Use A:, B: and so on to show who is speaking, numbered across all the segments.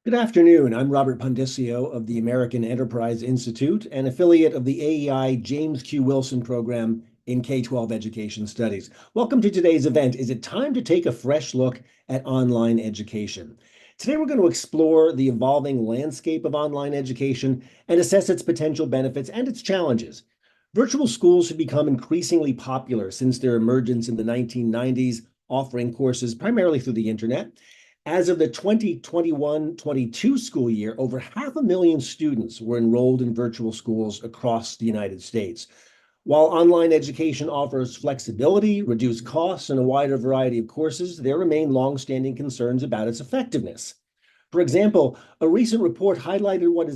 A: Good afternoon. I'm Robert Pondiscio of the American Enterprise Institute, an affiliate of the AEI James Q. Wilson program in K-12 education studies. Welcome to today's event. Is it time to take a fresh look at online education? Today, we're going to explore the evolving landscape of online education and assess its potential benefits and its challenges. Virtual schools have become increasingly popular since their emergence in the 1990s, offering courses primarily through the internet. As of the 2021-22 school year, over 500,000 students were enrolled in virtual schools across the United States. While online education offers flexibility, reduced costs, and a wider variety of courses, there remain longstanding concerns about its effectiveness. For example, a recent report highlighted what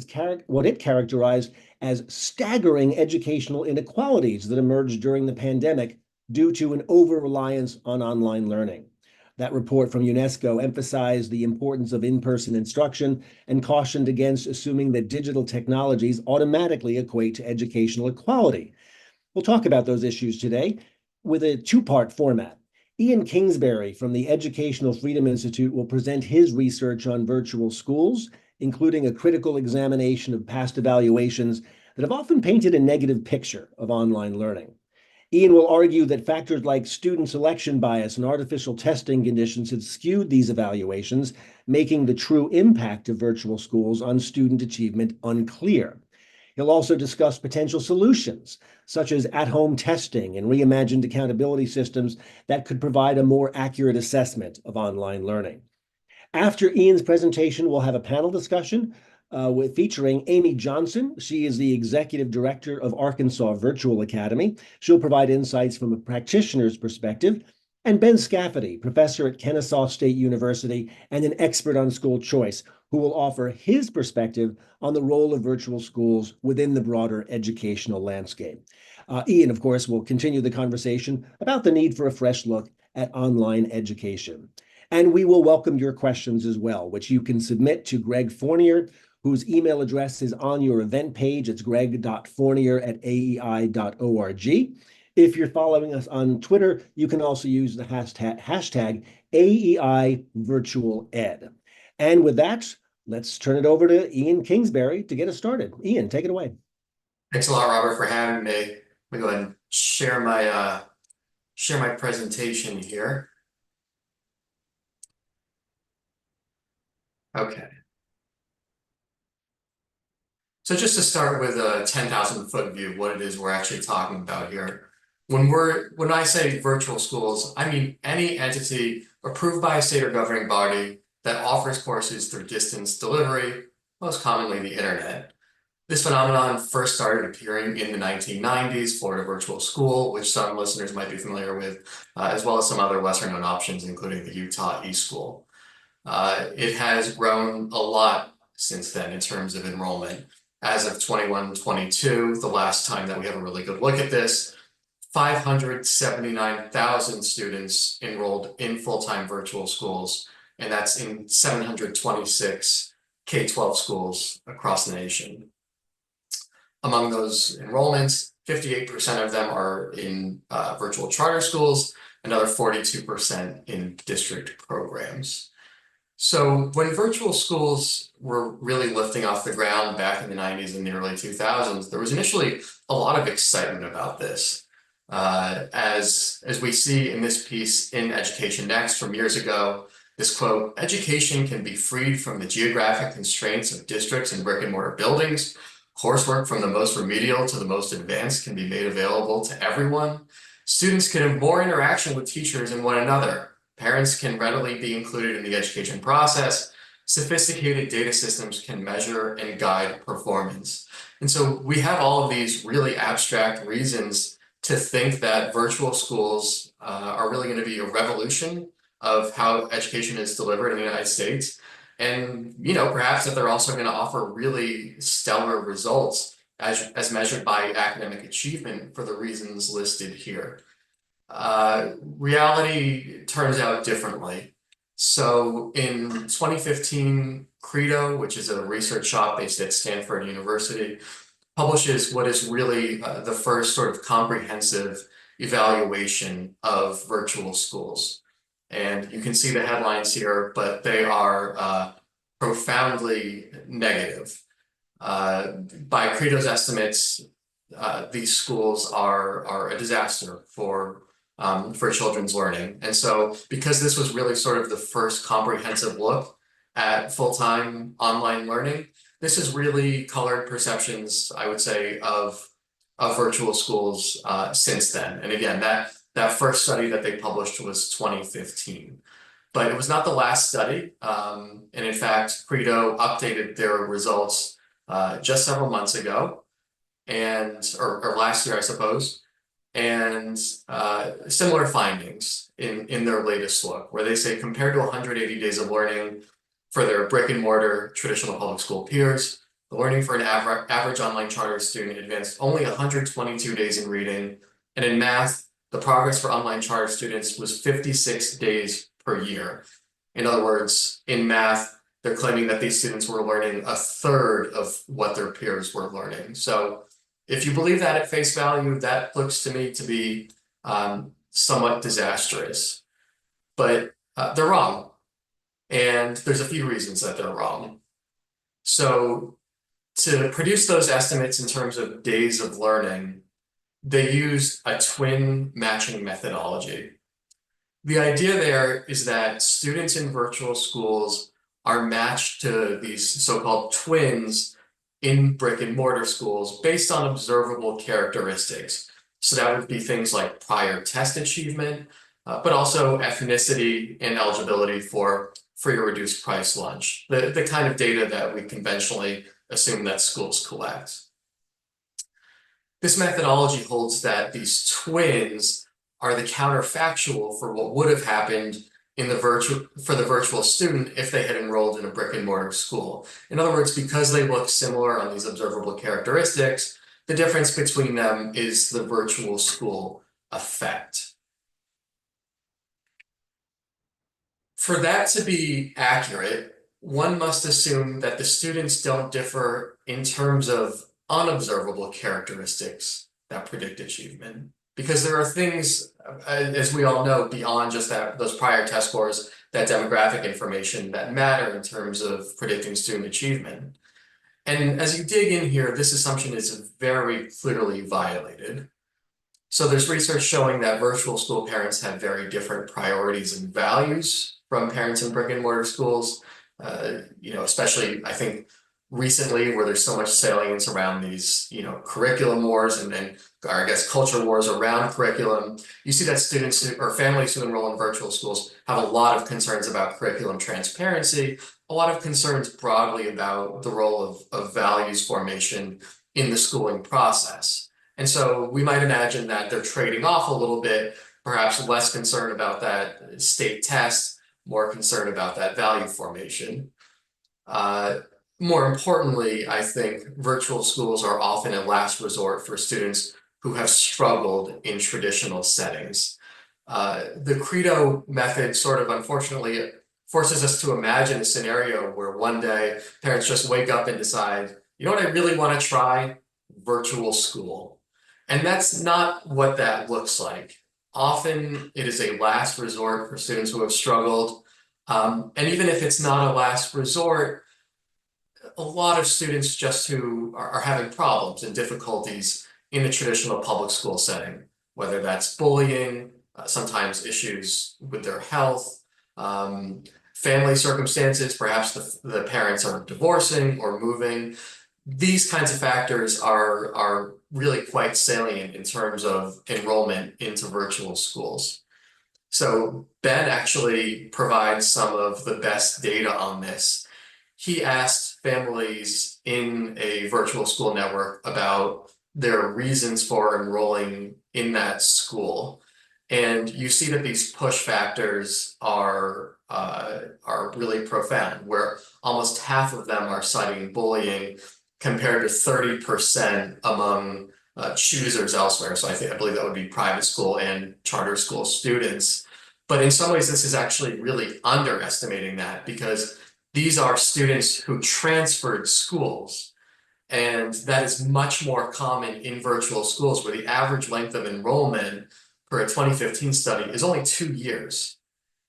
A: it characterized as staggering educational inequalities that emerged during the pandemic due to an over-reliance on online learning. That report from UNESCO emphasized the importance of in-person instruction and cautioned against assuming that digital technologies automatically equate to educational equality. We'll talk about those issues today with a two-part format. Ian Kingsbury from the Educational Freedom Institute will present his research on virtual schools, including a critical examination of past evaluations that have often painted a negative picture of online learning. Ian will argue that factors like student selection bias and artificial testing conditions have skewed these evaluations, making the true impact of virtual schools on student achievement unclear. He'll also discuss potential solutions, such as at-home testing and reimagined accountability systems that could provide a more accurate assessment of online learning. After Ian's presentation, we'll have a panel discussion featuring Amy Johnson. She is the executive director of Arkansas Virtual Academy. She'll provide insights from a practitioner's perspective. And Ben Scafidi, professor at Kennesaw State University and an expert on school choice, who will offer his perspective on the role of virtual schools within the broader educational landscape. Ian, of course, will continue the conversation about the need for a fresh look at online education. And we will welcome your questions as well, which you can submit to Greg Fournier, whose email address is on your event page. It's greg.fournier@aei.org. If you're following us on Twitter, you can also use the hashtag AEI Virtual Ed. And with that, let's turn it over to Ian Kingsbury to get us started. Ian, take it away.
B: Thanks a lot, Robert, for having me. Let me go ahead and share my presentation here. Okay. So just to start with a 10,000-foot view of what it is we're actually talking about here. When I say virtual schools, I mean any entity approved by a state or governing body that offers courses through distance delivery, most commonly the internet. This phenomenon first started appearing in the 1990s, Florida Virtual School, which some listeners might be familiar with, as well as some other lesser-known options, including the Utah eSchool. It has grown a lot since then in terms of enrollment. As of 21-22, the last time that we have a really good look at this, 579,000 students enrolled in full-time virtual schools, and that's in 726 K-12 schools across the nation. Among those enrollments, 58% of them are in virtual charter schools, another 42% in district programs. So when virtual schools were really lifting off the ground back in the 90s and the early 2000s, there was initially a lot of excitement about this. As we see in this piece in Education Next from years ago, this quote, "Education can be freed from the geographic constraints of districts and brick and mortar buildings. Coursework from the most remedial to the most advanced can be made available to everyone. Students can have more interaction with teachers and one another. Parents can readily be included in the education process. Sophisticated data systems can measure and guide performance." And so we have all of these really abstract reasons to think that virtual schools are really going to be a revolution of how education is delivered in the United States. And, perhaps that they're also going to offer really stellar results as measured by academic achievement for the reasons listed here. Reality turns out differently. So in 2015, Credo, which is a research shop based at Stanford University, publishes what is really the first sort of comprehensive evaluation of virtual schools. And you can see the headlines here, but they are profoundly negative. By Credo's estimates, these schools are a disaster for children's learning. And so because this was really sort of the first comprehensive look at full-time online learning, this has really colored perceptions, I would say, of virtual schools since then. And again, that first study that they published was 2015. But it was not the last study. And in fact, Credo updated their results just several months ago, or last year, I suppose, and similar findings in their latest look, where they say compared to 180 days of learning for their brick and mortar traditional public school peers, the learning for an average online charter student advanced only 122 days in reading, and in math, the progress for online charter students was 56 days per year. In other words, in math, they're claiming that these students were learning a third of what their peers were learning. So if you believe that at face value, that looks to me to be somewhat disastrous. But they're wrong. And there's a few reasons that they're wrong. So to produce those estimates in terms of days of learning, they used a twin matching methodology. The idea there is that students in virtual schools are matched to these so-called twins in brick and mortar schools based on observable characteristics. So that would be things like prior test achievement, but also ethnicity and eligibility for free or reduced price lunch, the kind of data that we conventionally assume that schools collect. This methodology holds that these twins are the counterfactual for what would have happened in the virtual student if they had enrolled in a brick and mortar school. In other words, because they look similar on these observable characteristics, the difference between them is the virtual school effect. For that to be accurate, one must assume that the students don't differ in terms of unobservable characteristics that predict achievement. Because there are things, as we all know, beyond just those prior test scores, that demographic information that matter in terms of predicting student achievement. And as you dig in here, this assumption is very clearly violated. So there's research showing that virtual school parents have very different priorities and values from parents in brick and mortar schools. Especially, I think, recently, where there's so much salience around these, curriculum wars and or I guess culture wars around curriculum. You see that students or families who enroll in virtual schools have a lot of concerns about curriculum transparency, a lot of concerns broadly about the role of values formation in the schooling process. And so we might imagine that they're trading off a little bit, perhaps less concerned about that state test, more concerned about that value formation. More importantly, I think virtual schools are often a last resort for students who have struggled in traditional settings. The Credo method sort of unfortunately forces us to imagine a scenario where one day parents just wake up and decide, you know what I really want to try? Virtual school. And that's not what that looks like. Often it is a last resort for students who have struggled. And even if it's not a last resort, a lot of students just who are having problems and difficulties in the traditional public school setting, whether that's bullying, sometimes issues with their health, family circumstances, perhaps the parents are divorcing or moving. These kinds of factors are really quite salient in terms of enrollment into virtual schools. So Ben actually provides some of the best data on this. He asked families in a virtual school network about their reasons for enrolling in that school. And you see that these push factors are really profound, where almost half of them are citing bullying compared to 30% among choosers elsewhere. So I believe that would be private school and charter school students. But in some ways, this is actually really underestimating that, because these are students who transferred schools. And that is much more common in virtual schools, where the average length of enrollment for a 2015 study is only 2 years.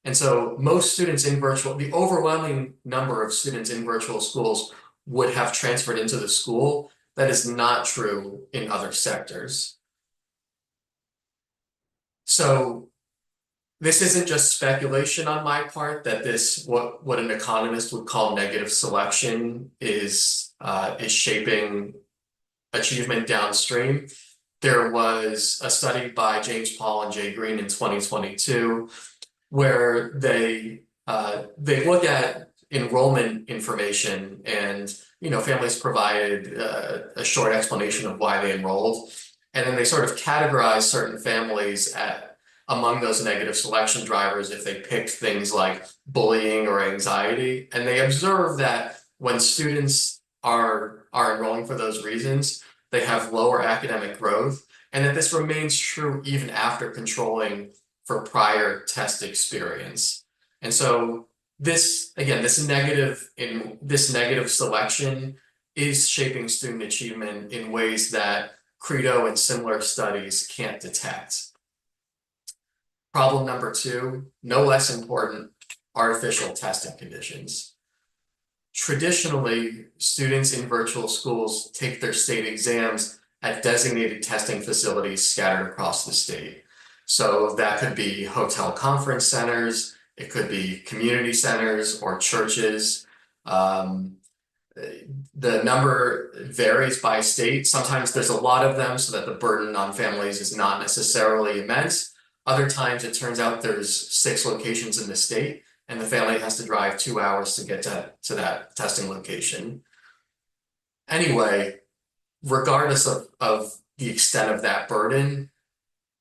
B: And so the overwhelming number of students in virtual schools would have transferred into the school. That is not true in other sectors. So this isn't just speculation on my part that what an economist would call negative selection is shaping achievement downstream. There was a study by James Paul and Jay Green in 2022 where they look at enrollment information, and families provided a short explanation of why they enrolled, and then they sort of categorize certain families among those negative selection drivers if they picked things like bullying or anxiety, and they observe that when students are enrolling for those reasons, they have lower academic growth, and that this remains true even after controlling for prior test experience. And so this negative selection is shaping student achievement in ways that Credo and similar studies can't detect. Problem number 2, no less important, artificial testing conditions. Traditionally, students in virtual schools take their state exams at designated testing facilities scattered across the state. So that could be hotel conference centers, it could be community centers or churches. The number varies by state. Sometimes there's a lot of them so that the burden on families is not necessarily immense. Other times it turns out there's 6 locations in the state and the family has to drive 2 hours to get to that testing location. Anyway, regardless of the extent of that burden,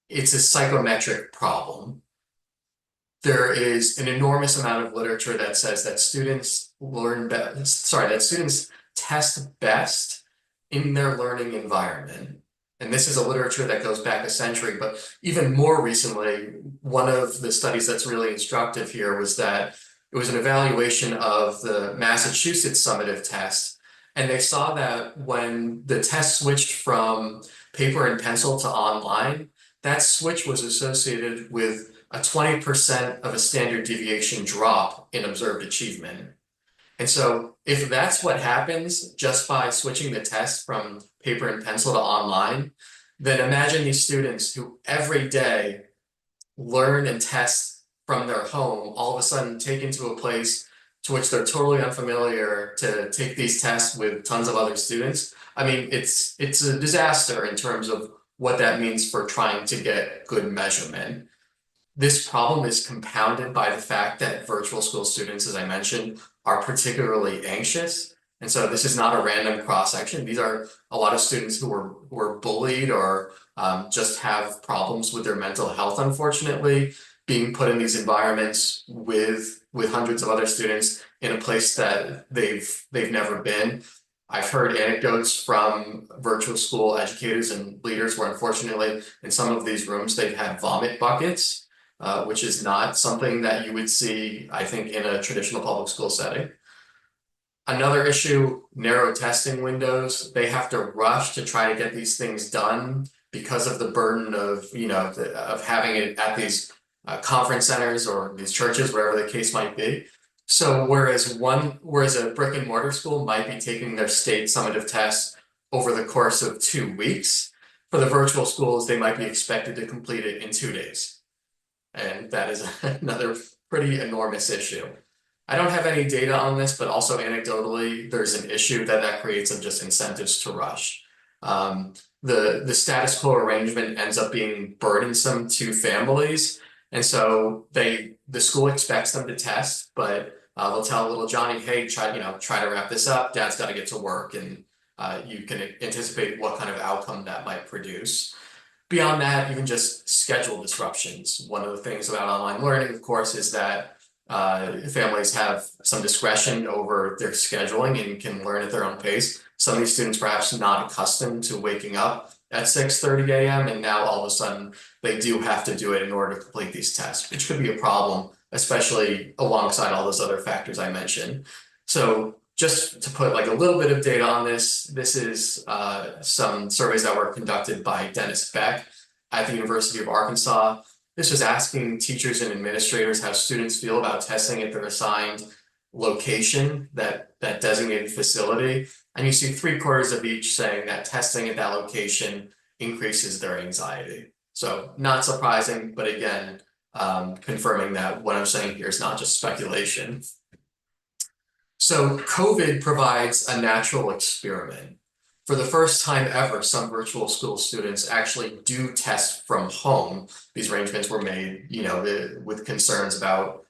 B: it's a psychometric problem. There is an enormous amount of literature that says that students test best in their learning environment. And this is a literature that goes back a century, but even more recently, one of the studies that's really instructive here was that it was an evaluation of the Massachusetts summative test. And they saw that when the test switched from paper and pencil to online, that switch was associated with a 20% of a standard deviation drop in observed achievement. And so if that's what happens just by switching the test from paper and pencil to online, then imagine these students who every day learn and test from their home, all of a sudden taken to a place to which they're totally unfamiliar to take these tests with tons of other students. I mean, it's a disaster in terms of what that means for trying to get good measurement. This problem is compounded by the fact that virtual school students, as I mentioned, are particularly anxious. And so this is not a random cross-section. These are a lot of students who were bullied or just have problems with their mental health, unfortunately, being put in these environments with hundreds of other students in a place that they've never been. I've heard anecdotes from virtual school educators and leaders where unfortunately in some of these rooms they've had vomit buckets, which is not something that you would see, I think, in a traditional public school setting. Another issue, narrow testing windows. They have to rush to try to get these things done because of the burden of, of having it at these conference centers or these churches, wherever the case might be. So whereas a brick and mortar school might be taking their state summative tests over the course of 2 weeks, for the virtual schools, they might be expected to complete it in 2 days. And that is another pretty enormous issue. I don't have any data on this, but also anecdotally, there's an issue that creates of just incentives to rush. The status quo arrangement ends up being burdensome to families. And so the school expects them to test, but they'll tell little Johnny, hey, try to wrap this up. Dad's got to get to work, and you can anticipate what kind of outcome that might produce. Beyond that, even just schedule disruptions. One of the things about online learning, of course, is that families have some discretion over their scheduling and can learn at their own pace. Some of these students perhaps not accustomed to waking up at 6:30 a.m. and now all of a sudden they do have to do it in order to complete these tests, which could be a problem, especially alongside all those other factors I mentioned. So just to put like a little bit of data on this is some surveys that were conducted by Dennis Beck at the University of Arkansas. This was asking teachers and administrators how students feel about testing at their assigned location, that designated facility. And you see 3/4 of each saying that testing at that location increases their anxiety. So not surprising, but again, confirming that what I'm saying here is not just speculation. So COVID provides a natural experiment. For the first time ever, some virtual school students actually do test from home. These arrangements were made, with concerns about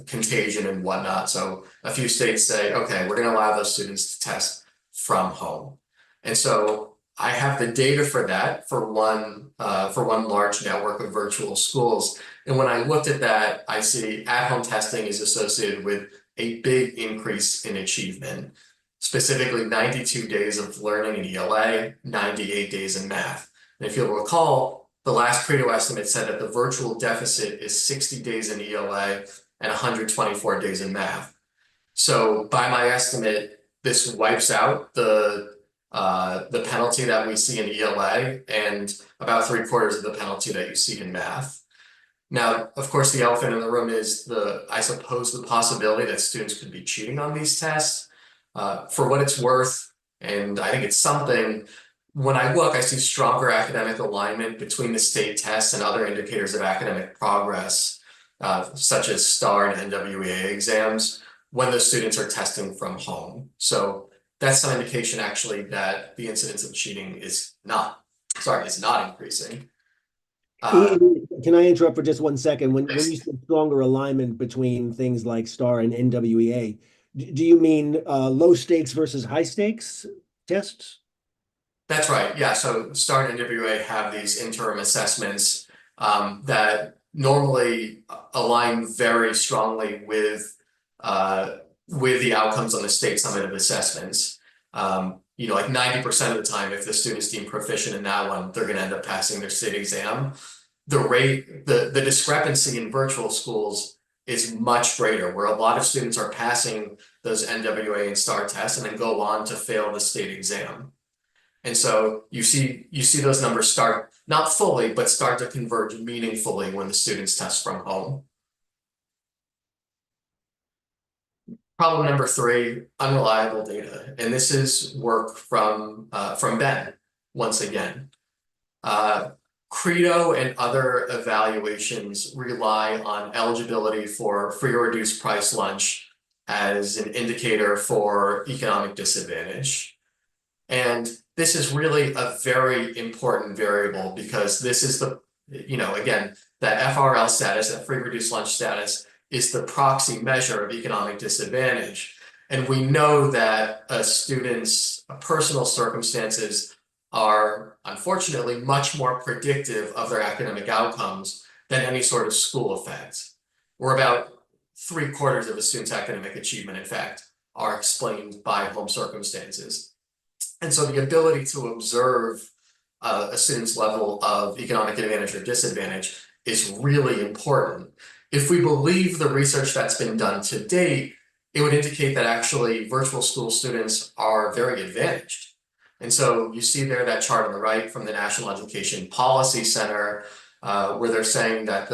B: contagion and whatnot. So a few states say, okay, we're going to allow those students to test from home. And so I have the data for that for one large network of virtual schools. And when I looked at that, I see at-home testing is associated with a big increase in achievement, specifically 92 days of learning in ELA, 98 days in math. And if you'll recall, the last Credo estimate said that the virtual deficit is 60 days in ELA and 124 days in math. So by my estimate, this wipes out the penalty that we see in ELA and about 3/4 of the penalty that you see in math. Now, of course, the elephant in the room is I suppose, the possibility that students could be cheating on these tests. For what it's worth, and I think it's something, when I look, I see stronger academic alignment between the state tests and other indicators of academic progress, such as STAR and NWEA exams, when the students are testing from home. So that's some indication actually that the incidence of cheating is not increasing.
A: Can I interrupt for just 1 second? When
B: Yes.
A: you say stronger alignment between things like STAR and NWEA, do you mean low stakes versus high stakes tests?
B: That's right. Yeah. So STAR and NWA have these interim assessments that normally align very strongly with the outcomes on the state summative assessments. Like 90% of the time, if the student's deemed proficient in that one, they're going to end up passing their state exam. The discrepancy in virtual schools is much greater, where a lot of students are passing those NWA and STAR tests and then go on to fail the state exam. And so you see those numbers start, not fully, but start to converge meaningfully when the students test from home. Problem number 3, unreliable data. And this is work from Ben, once again. Credo and other evaluations rely on eligibility for free or reduced price lunch as an indicator for economic disadvantage. And this is really a very important variable, because this is again, that FRL status, that free reduced lunch status, is the proxy measure of economic disadvantage. And we know that a student's personal circumstances are unfortunately much more predictive of their academic outcomes than any sort of school effect. Or about 3/4 of a student's academic achievement, in fact, are explained by home circumstances. And so the ability to observe a student's level of economic advantage or disadvantage is really important. If we believe the research that's been done to date, it would indicate that actually virtual school students are very advantaged. And so you see there that chart on the right from the National Education Policy Center, where they're saying that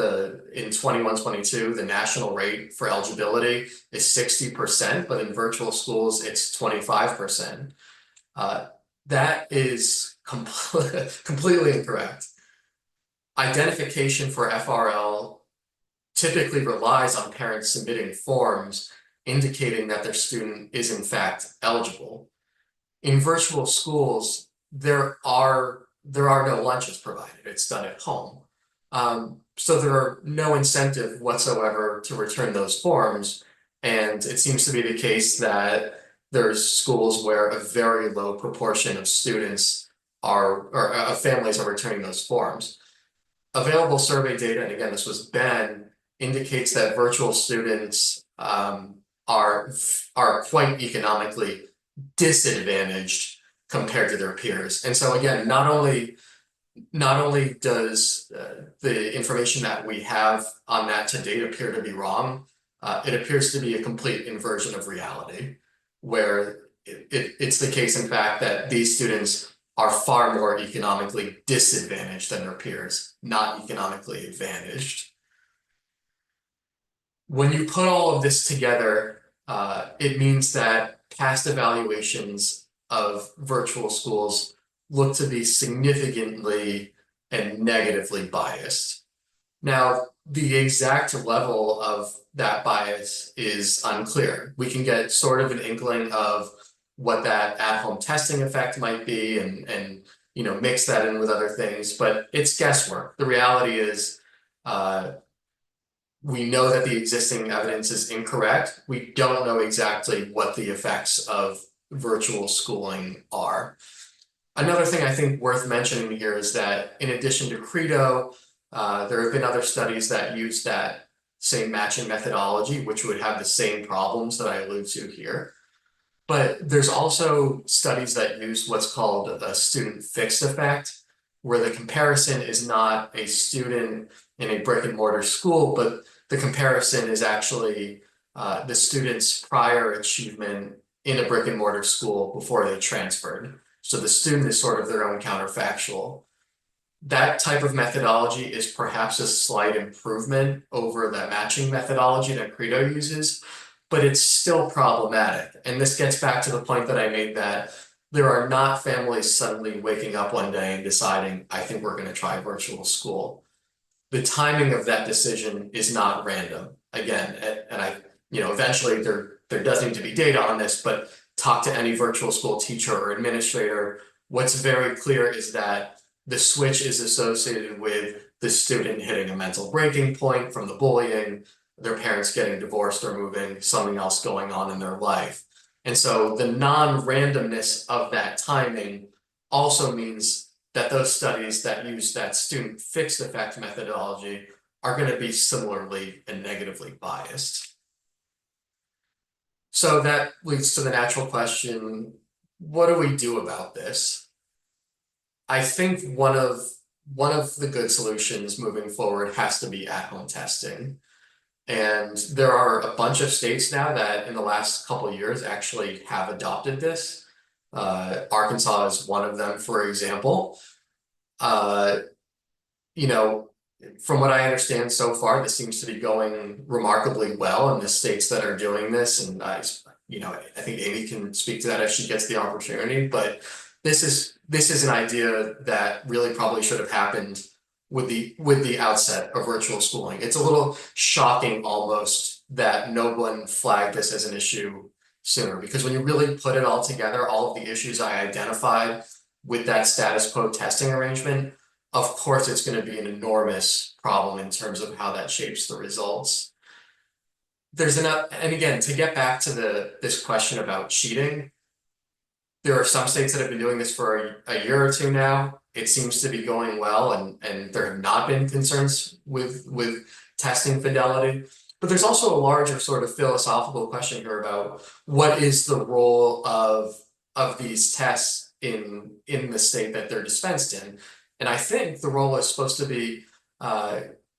B: in 21-22, the national rate for eligibility is 60%, but in virtual schools, it's 25%. That is completely incorrect. Identification for FRL typically relies on parents submitting forms indicating that their student is in fact eligible. In virtual schools, there are no lunches provided. It's done at home. So there are no incentive whatsoever to return those forms. And it seems to be the case that there's schools where a very low proportion of students of families are returning those forms. Available survey data, and again, this was Ben, indicates that virtual students are quite economically disadvantaged compared to their peers. And so again, not only does the information that we have on that to date appear to be wrong, it appears to be a complete inversion of reality, where it's the case, in fact, that these students are far more economically disadvantaged than their peers, not economically advantaged. When you put all of this together, it means that past evaluations of virtual schools look to be significantly and negatively biased. Now, the exact level of that bias is unclear. We can get sort of an inkling of what that at-home testing effect might be and mix that in with other things, but it's guesswork. The reality is we know that the existing evidence is incorrect. We don't know exactly what the effects of virtual schooling are. Another thing I think worth mentioning here is that in addition to Credo, there have been other studies that use that same matching methodology, which would have the same problems that I allude to here. But there's also studies that use what's called a student fixed effect, where the comparison is not a student in a brick and mortar school, but the comparison is actually the student's prior achievement in a brick and mortar school before they transferred. So the student is sort of their own counterfactual. That type of methodology is perhaps a slight improvement over the matching methodology that Credo uses, but it's still problematic. And this gets back to the point that I made that there are not families suddenly waking up one day and deciding, I think we're going to try virtual school. The timing of that decision is not random. Again, and eventually there does need to be data on this, but talk to any virtual school teacher or administrator. What's very clear is that the switch is associated with the student hitting a mental breaking point from the bullying, their parents getting divorced or moving, something else going on in their life. And so the non-randomness of that timing also means that those studies that use that student fixed effect methodology are going to be similarly and negatively biased. So that leads to the natural question, what do we do about this? I think one of the good solutions moving forward has to be at-home testing. And there are a bunch of states now that in the last couple of years actually have adopted this. Arkansas is one of them, for example. From what I understand so far, this seems to be going remarkably well in the states that are doing this. And I think Amy can speak to that if she gets the opportunity, but this is an idea that really probably should have happened with the outset of virtual schooling. It's a little shocking almost that no one flagged this as an issue sooner, because when you really put it all together, all of the issues I identified with that status quo testing arrangement, of course, it's going to be an enormous problem in terms of how that shapes the results. And again, to get back to this question about cheating, there are some states that have been doing this for a year or two now. It seems to be going well, and there have not been concerns with testing fidelity. But there's also a larger sort of philosophical question here about what is the role of these tests in the state that they're dispensed in. And I think the role is supposed to be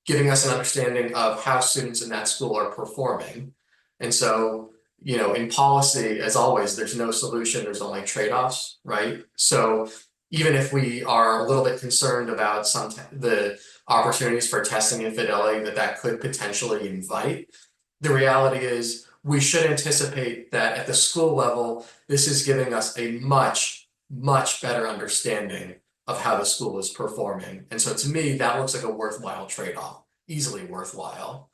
B: giving us an understanding of how students in that school are performing. And so, in policy, as always, there's no solution, there's only trade-offs, right? So even if we are a little bit concerned about the opportunities for testing infidelity that could potentially invite, the reality is we should anticipate that at the school level, this is giving us a much, much better understanding of how the school is performing. And so to me, that looks like a worthwhile trade-off, easily worthwhile.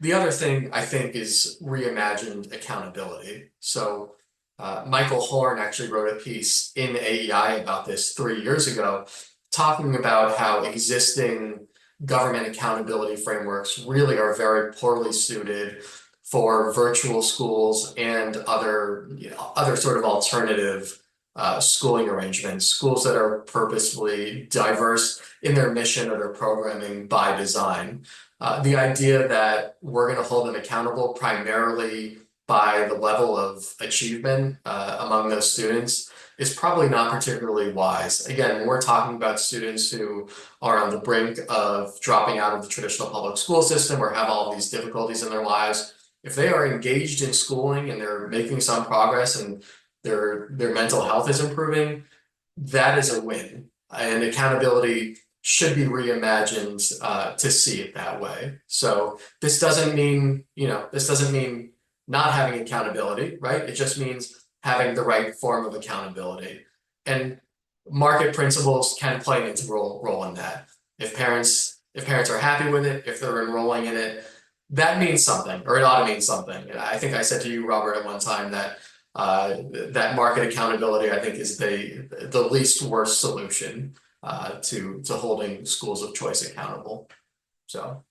B: The other thing I think is reimagined accountability. So Michael Horn actually wrote a piece in AEI about this 3 years ago, talking about how existing government accountability frameworks really are very poorly suited for virtual schools and other sort of alternative schooling arrangements, schools that are purposefully diverse in their mission or their programming by design. The idea that we're going to hold them accountable primarily by the level of achievement among those students is probably not particularly wise. Again, when we're talking about students who are on the brink of dropping out of the traditional public school system or have all of these difficulties in their lives, if they are engaged in schooling and they're making some progress and their mental health is improving, that is a win. And accountability should be reimagined to see it that way. So this doesn't mean, this doesn't mean not having accountability, right? It just means having the right form of accountability. And market principles can play an integral role in that. If parents are happy with it, if they're enrolling in it, that means something, or it ought to mean something. And I think I said to you, Robert, at one time that that market accountability, I think, is the least worst solution to holding schools of choice accountable. So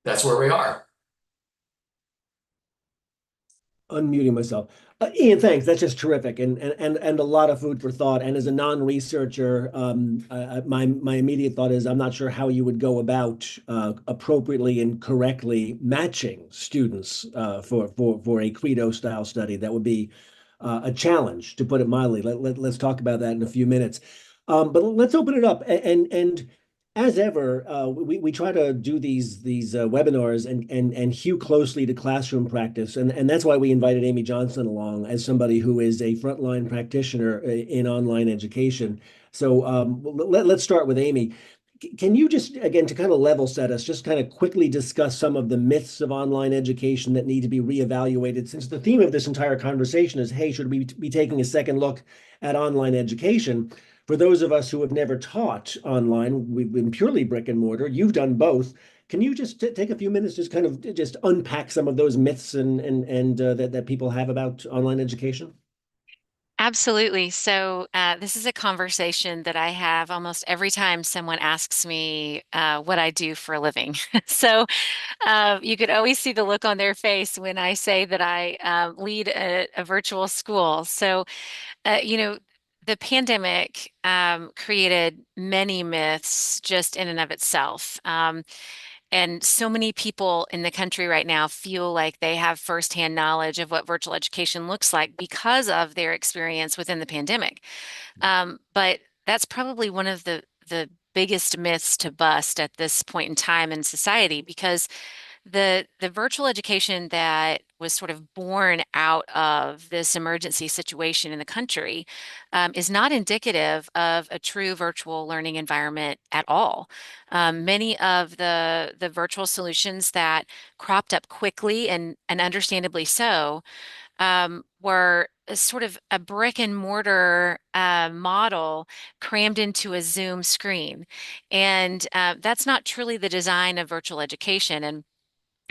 B: that's where we are.
A: Unmuting myself. Ian, thanks. That's just terrific, and a lot of food for thought. And as a non-researcher, my immediate thought is I'm not sure how you would go about appropriately and correctly matching students for a credo style study. That would be a challenge, to put it mildly. Let's talk about that in a few minutes. But let's open it up and as ever, we try to do these webinars and hew closely to classroom practice, and that's why we invited Amy Johnson along as somebody who is a frontline practitioner in online education. So let's start with Amy. Can you just, again, to kind of level set us, just kind of quickly discuss some of the myths of online education that need to be reevaluated, since the theme of this entire conversation is, hey, should we be taking a second look at online education? For those of us who have never taught online, we've been purely brick and mortar. You've done both. Can you just take a few minutes, just kind of just unpack some of those myths and that people have about online education?
C: Absolutely. So, this is a conversation that I have almost every time someone asks me what I do for a living. So, you could always see the look on their face when I say that I lead a virtual school. So, the pandemic created many myths just in and of itself. And so many people in the country right now feel like they have firsthand knowledge of what virtual education looks like because of their experience within the pandemic. But that's probably one of the biggest myths to bust at this point in time in society, because the virtual education that was sort of born out of this emergency situation in the country is not indicative of a true virtual learning environment at all. Many of the virtual solutions that cropped up quickly and understandably so were a sort of a brick and mortar model crammed into a Zoom screen. And that's not truly the design of virtual education. And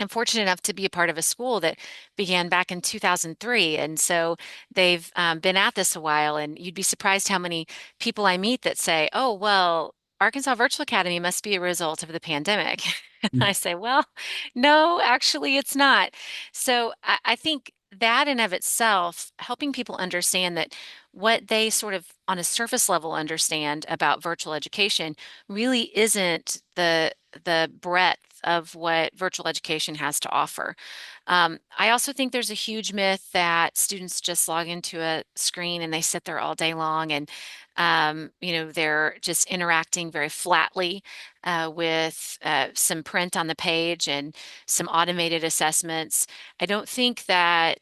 C: I'm fortunate enough to be a part of a school that began back in 2003. And so they've been at this a while. And you'd be surprised how many people I meet that say, oh, well, Arkansas Virtual Academy must be a result of the pandemic. And I say, well, no, actually, it's not. So I think that in of itself, helping people understand that what they sort of on a surface level understand about virtual education really isn't the breadth of what virtual education has to offer. I also think there's a huge myth that students just log into a screen and they sit there all day long and they're just interacting very flatly with some print on the page and some automated assessments. I don't think that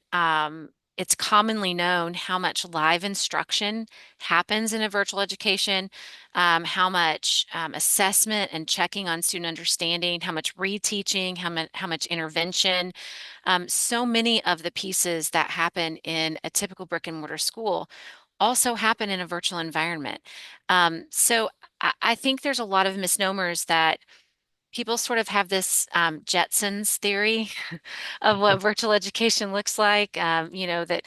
C: it's commonly known how much live instruction happens in a virtual education, how much assessment and checking on student understanding, how much reteaching, how much intervention. So many of the pieces that happen in a typical brick and mortar school also happen in a virtual environment. So I think there's a lot of misnomers that people sort of have this Jetsons theory of what virtual education looks like. That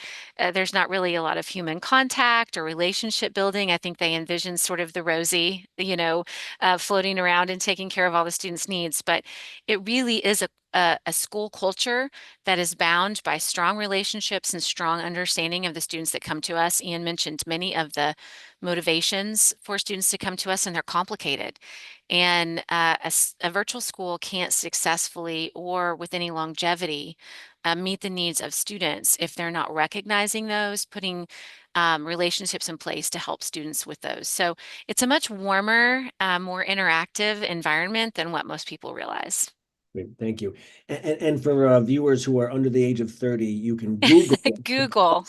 C: there's not really a lot of human contact or relationship building. I think they envision sort of the Rosie, floating around and taking care of all the students' needs. But it really is a school culture that is bound by strong relationships and strong understanding of the students that come to us. Ian mentioned many of the motivations for students to come to us, and they're complicated. And a virtual school can't successfully or with any longevity meet the needs of students if they're not recognizing those, putting relationships in place to help students with those. So it's a much warmer, more interactive environment than what most people realize.
A: Great, thank you. And for viewers who are under the age of 30, you can Google
C: Google.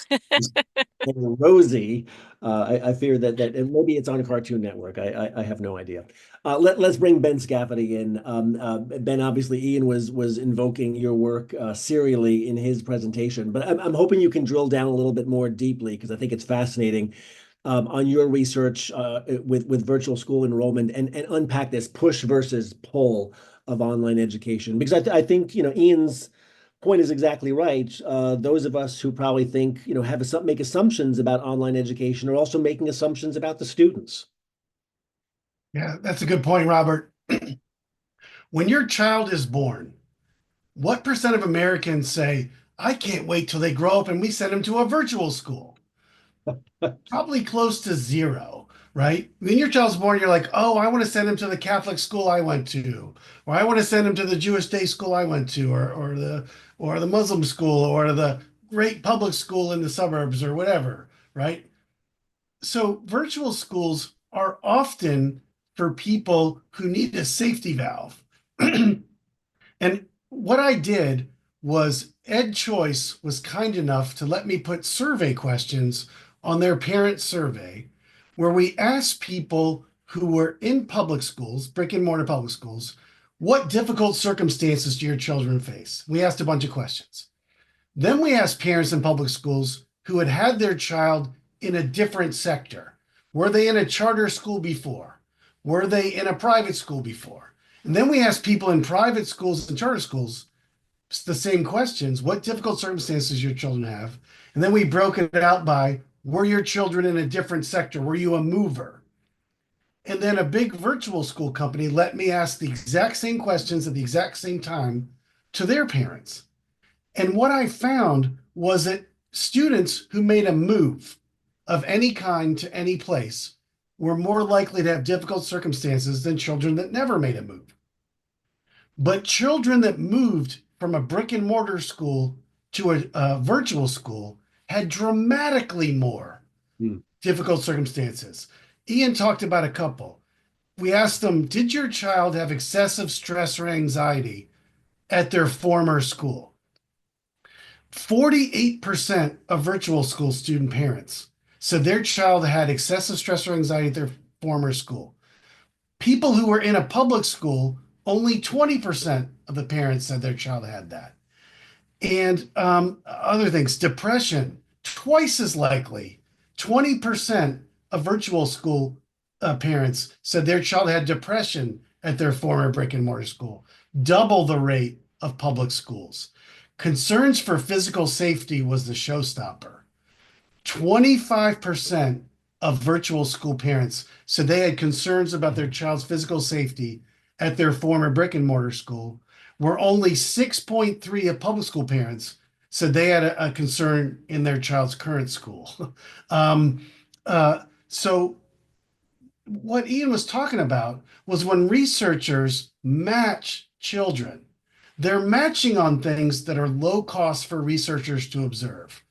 A: and Rosie. I fear that and maybe it's on Cartoon Network. I have no idea. Let's bring Ben Scafidi in. Ben, obviously, Ian was invoking your work serially in his presentation, but I'm hoping you can drill down a little bit more deeply because I think it's fascinating on your research with virtual school enrollment and unpack this push versus pull of online education because I think Ian's point is exactly right. Those of us who probably think, make assumptions about online education are also making assumptions about the students.
D: Yeah, that's a good point, Robert. When your child is born, what percent of Americans say, I can't wait till they grow up and we send them to a virtual school? Probably close to zero, right? When your child's born, you're like, oh, I want to send him to the Catholic school I went to, or I want to send him to the Jewish day school I went to, or the Muslim school, or the great public school in the suburbs, or whatever, right? So virtual schools are often for people who need a safety valve. And what I did was EdChoice was kind enough to let me put survey questions on their parent survey where we asked people who were in public schools, brick and mortar public schools, what difficult circumstances do your children face? We asked a bunch of questions. Then we asked parents in public schools who had had their child in a different sector. Were they in a charter school before? Were they in a private school before? And then we asked people in private schools and charter schools the same questions. What difficult circumstances your children have? And then we broke it out by, were your children in a different sector? Were you a mover? And then a big virtual school company let me ask the exact same questions at the exact same time to their parents. And what I found was that students who made a move of any kind to any place were more likely to have difficult circumstances than children that never made a move. But children that moved from a brick and mortar school to a virtual school had dramatically more difficult circumstances. Ian talked about a couple. We asked them, did your child have excessive stress or anxiety at their former school? 48% of virtual school student parents said their child had excessive stress or anxiety at their former school. People who were in a public school, only 20% of the parents said their child had that. And other things, depression, twice as likely. 20% of virtual school parents said their child had depression at their former brick and mortar school, double the rate of public schools. Concerns for physical safety was the showstopper. 25% of virtual school parents said they had concerns about their child's physical safety at their former brick and mortar school, where only 6.3% of public school parents said they had a concern in their child's current school. So what Ian was talking about was when researchers match children, they're matching on things that are low cost for researchers to observe.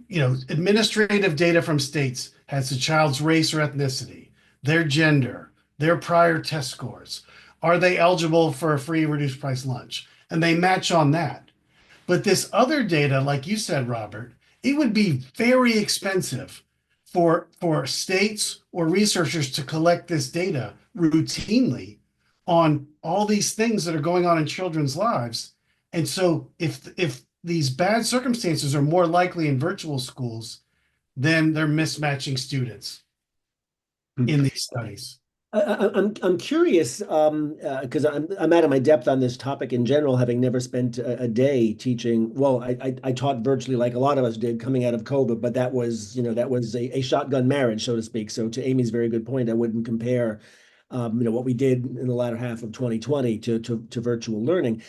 D: Administrative data from states has the child's race or ethnicity, their gender, their prior test scores. Are they eligible for a free reduced price lunch? And they match on that. But this other data, like you said, Robert, it would be very expensive for states or researchers to collect this data routinely on all these things that are going on in children's lives. And so if these bad circumstances are more likely in virtual schools, then they're mismatching students in these studies.
A: I'm curious because I'm out of my depth on this topic in general, having never spent a day teaching. Well, I taught virtually like a lot of us did coming out of COVID, but that was a shotgun marriage, so to speak. So to Amy's very good point, I wouldn't compare what we did in the latter half of 2020 to virtual learning.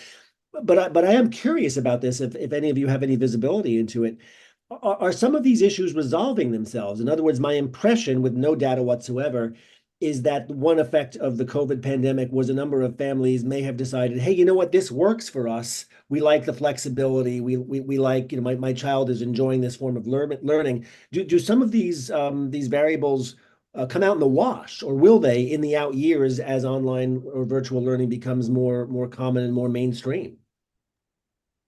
A: But I am curious about this. If any of you have any visibility into it, are some of these issues resolving themselves? In other words, my impression, with no data whatsoever, is that one effect of the COVID pandemic was a number of families may have decided, hey, you know what, this works for us. We like the flexibility. We like, my child is enjoying this form of learning. Do some of these variables come out in the wash, or will they in the out years as online or virtual learning becomes more common and more mainstream?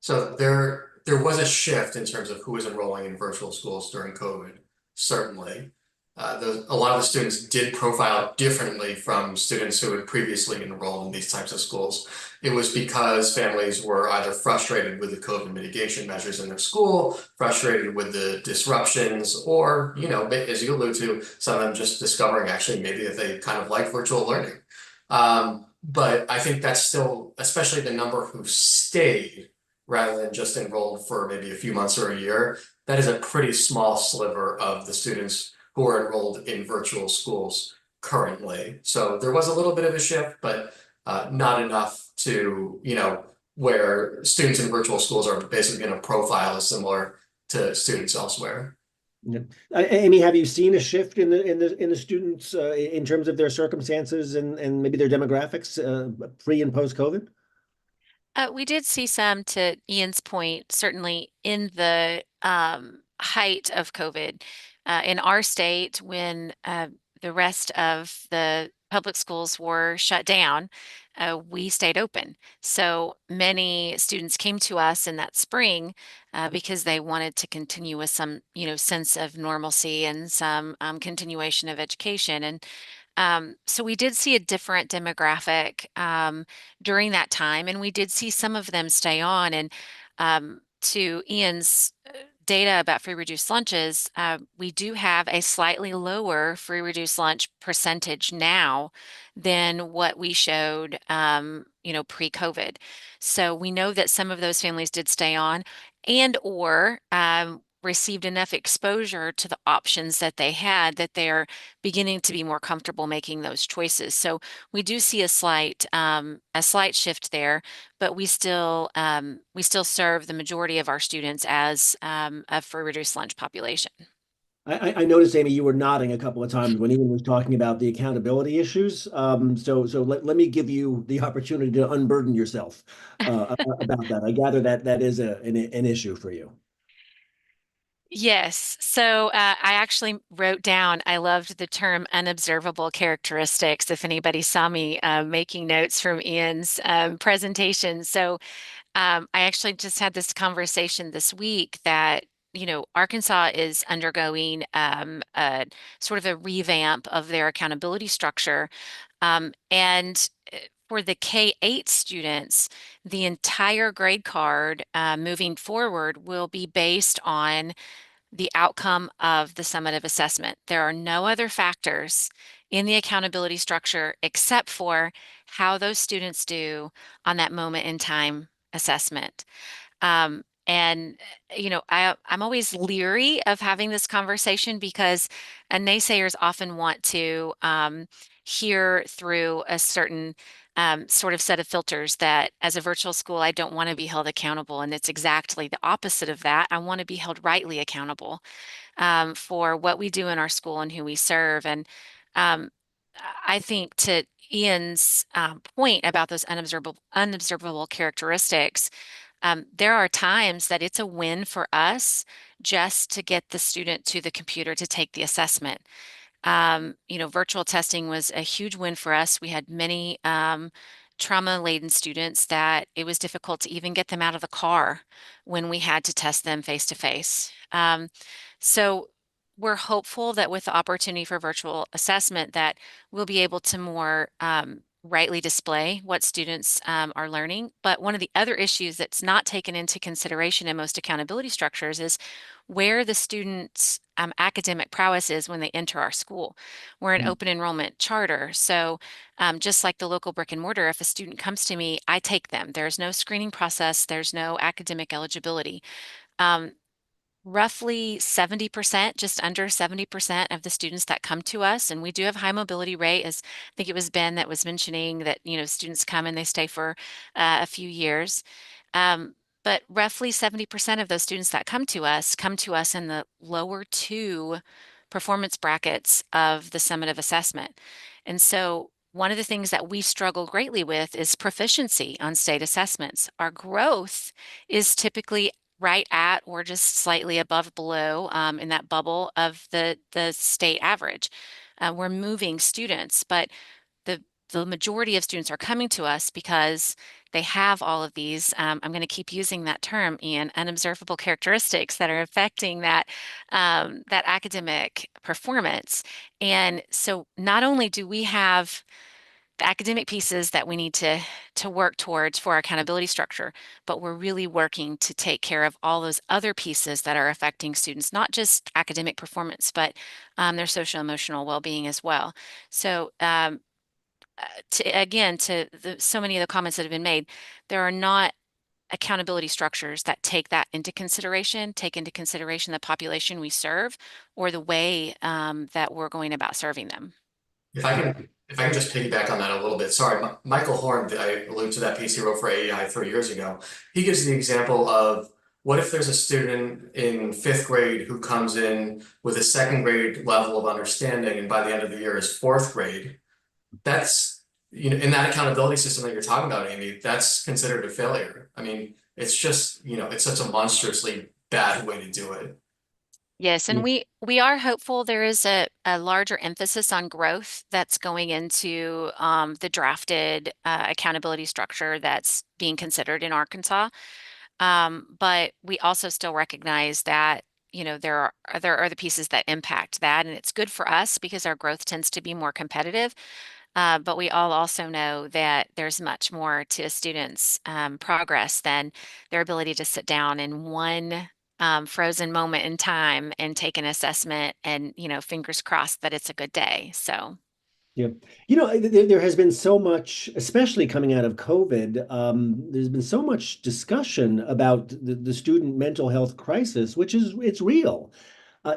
B: So there was a shift in terms of who was enrolling in virtual schools during COVID. certainly. A lot of the students did profile differently from students who had previously enrolled in these types of schools. It was because families were either frustrated with the COVID mitigation measures in their school, frustrated with the disruptions, or, as you allude to, some of them just discovering actually maybe that they kind of like virtual learning. But I think that's still, especially the number who stayed rather than just enrolled for maybe a few months or a year, that is a pretty small sliver of the students who are enrolled in virtual schools currently. So there was a little bit of a shift, but not enough to, where students in virtual schools are basically going to profile as similar to students elsewhere.
A: Yeah. Amy, have you seen a shift in the students in terms of their circumstances and maybe their demographics pre and post COVID?
C: We did see some, to Ian's point, certainly in the height of COVID. In our state, when the rest of the public schools were shut down, we stayed open. So many students came to us in that spring because they wanted to continue with some, sense of normalcy and some continuation of education. And so we did see a different demographic during that time, and we did see some of them stay on. And to Ian's data about free reduced lunches, we do have a slightly lower free reduced lunch percentage now than what we showed, pre-COVID. So we know that some of those families did stay on and or received enough exposure to the options that they had that they're beginning to be more comfortable making those choices. So we do see a slight shift there, but we still serve the majority of our students as a free reduced lunch population.
A: I noticed, Amy, you were nodding a couple of times when Ian was talking about the accountability issues. So let me give you the opportunity to unburden yourself about that. I gather that is an issue for you.
C: Yes. So I actually wrote down, I loved the term unobservable characteristics, if anybody saw me making notes from Ian's presentation. So I actually just had this conversation this week that, Arkansas is undergoing a sort of a revamp of their accountability structure. And for the K-8 students, the entire grade card moving forward will be based on the outcome of the summative assessment. There are no other factors in the accountability structure except for how those students do on that moment in time assessment. And I'm always leery of having this conversation because naysayers often want to hear through a certain sort of set of filters that as a virtual school, I don't want to be held accountable. And it's exactly the opposite of that. I want to be held rightly accountable for what we do in our school and who we serve. And um, I think to Ian's point about those unobservable characteristics, there are times that it's a win for us just to get the student to the computer to take the assessment. Virtual testing was a huge win for us. We had many trauma-laden students that it was difficult to even get them out of the car when we had to test them face to face. So we're hopeful that with the opportunity for virtual assessment that we'll be able to more rightly display what students are learning. But one of the other issues that's not taken into consideration in most accountability structures is where the students' academic prowess is when they enter our school. We're an open enrollment charter. So just like the local brick and mortar, if a student comes to me, I take them. There's no screening process. There's no academic eligibility. Roughly 70%, just under 70% of the students that come to us, and we do have high mobility rate, as I think it was Ben that was mentioning that, students come and they stay for a few years. But roughly 70% of those students that come to us in the lower two performance brackets of the summative assessment. And so one of the things that we struggle greatly with is proficiency on state assessments. Our growth is typically right at or just slightly above below in that bubble of the state average. We're moving students, but the majority of students are coming to us because they have all of these, I'm going to keep using that term, Ian, unobservable characteristics that are affecting that academic performance. And so not only do we have the academic pieces that we need to work towards for our accountability structure, but we're really working to take care of all those other pieces that are affecting students, not just academic performance, but their social emotional well-being as well. So so many of the comments that have been made, there are not accountability structures that take that into consideration, take into consideration the population we serve or the way that we're going about serving them.
B: If I can just piggyback on that a little bit. Sorry, Michael Horn, I alluded to that piece he wrote for AEI 3 years ago. He gives the example of what if there's a student in fifth grade who comes in with a second grade level of understanding, and by the end of the year is fourth grade. That's, in that accountability system that you're talking about, Amy, that's considered a failure. I mean, it's just, it's such a monstrously bad way to do it.
C: Yes, and we are hopeful there is a larger emphasis on growth that's going into the drafted accountability structure that's being considered in Arkansas. But we also still recognize that, there are other pieces that impact that, and it's good for us because our growth tends to be more competitive. But we all also know that there's much more to a student's progress than their ability to sit down in one frozen moment in time and take an assessment and, fingers crossed that it's a good day. So.
A: Yeah. There has been so much, especially coming out of COVID, there's been so much discussion about the student mental health crisis, which it's real.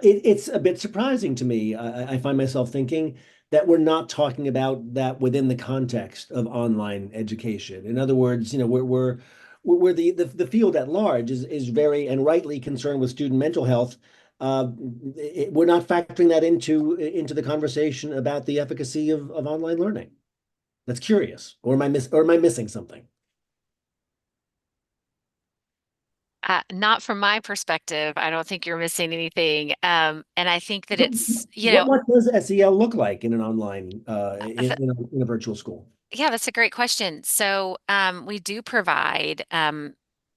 A: It's a bit surprising to me. I find myself thinking that we're not talking about that within the context of online education. In other words, we're the field at large is very and rightly concerned with student mental health. uh, we're not factoring that into the conversation about the efficacy of online learning. That's curious. Or am I missing something?
C: Not from my perspective. I don't think you're missing anything. And I think that it's,
A: What does SEL look like in an online in a virtual school?
C: yeah, that's a great question. So we do provide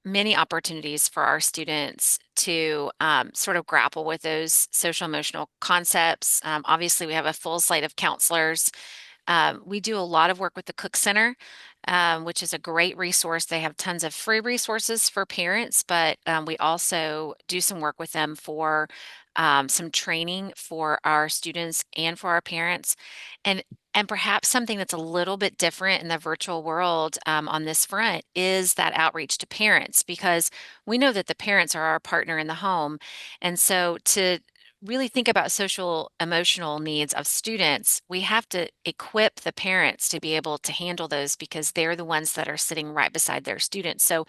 C: many opportunities for our students to sort of grapple with those social emotional concepts. Obviously, we have a full slate of counselors. We do a lot of work with the Cook Center, which is a great resource. They have tons of free resources for parents, but we also do some work with them for some training for our students and for our parents. And and perhaps something that's a little bit different in the virtual world on this front is that outreach to parents, because we know that the parents are our partner in the home. And so to really think about social emotional needs of students, we have to equip the parents to be able to handle those because they're the ones that are sitting right beside their students. So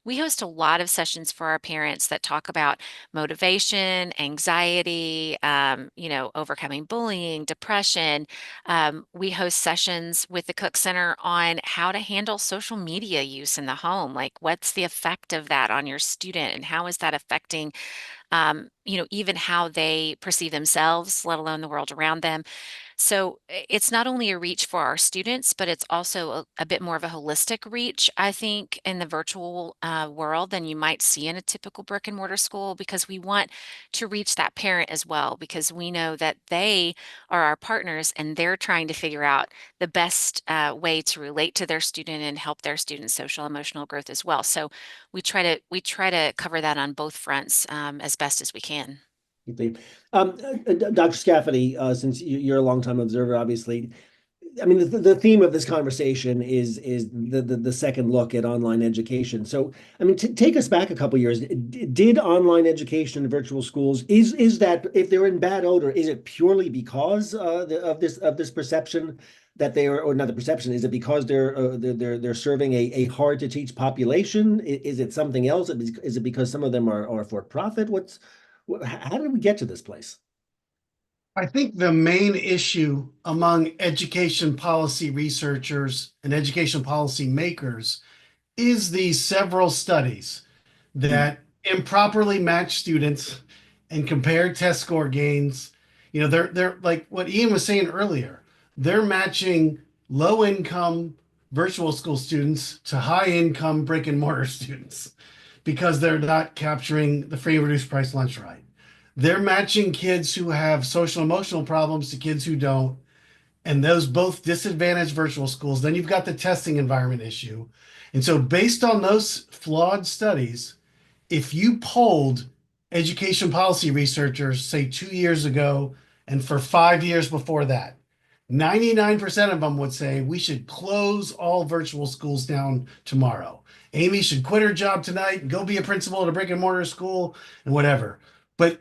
C: we host a lot of sessions for our parents that talk about motivation, anxiety, overcoming bullying, depression. We host sessions with the Cook Center on how to handle social media use in the home. Like, what's the effect of that on your student, and how is that affecting even how they perceive themselves, let alone the world around them. So it's not only a reach for our students, but it's also a bit more of a holistic reach, I think, in the virtual world than you might see in a typical brick and mortar school, because we want to reach that parent as well, because we know that they are our partners and they're trying to figure out the best way to relate to their student and help their student's social emotional growth as well. So we try to cover that on both fronts as best as we can.
A: Dr. Scafidi, since you're a longtime observer, obviously, I mean, the theme of this conversation is the second look at online education. So, I mean, take us back a couple years. Did online education in virtual schools is that if they're in bad odor, is it purely because of this perception that they are, or not the perception? Is it because they're serving a hard to teach population? Is it something else? Is it because some of them are for profit? How did we get to this place?
D: I think the main issue among education policy researchers and education policy makers is the several studies that improperly match students and compare test score gains. They're like what Ian was saying earlier. They're matching low income virtual school students to high income brick and mortar students because they're not capturing the free and reduced price lunch right. They're matching kids who have social emotional problems to kids who don't. And those both disadvantage virtual schools. Then you've got the testing environment issue. And so, based on those flawed studies, if you polled education policy researchers, say 2 years ago, and for 5 years before that, 99% of them would say we should close all virtual schools down tomorrow. Amy should quit her job tonight and go be a principal at a brick and mortar school and whatever. But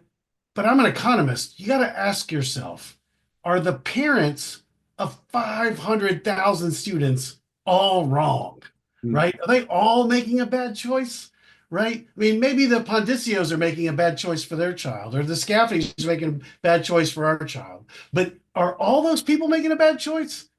D: I'm an economist. You got to ask yourself, are the parents of 500,000 students all wrong, right? Are they all making a bad choice, right? I mean, maybe the Pondiscios are making a bad choice for their child, or the Scafidis are making a bad choice for our child. But are all those people making a bad choice?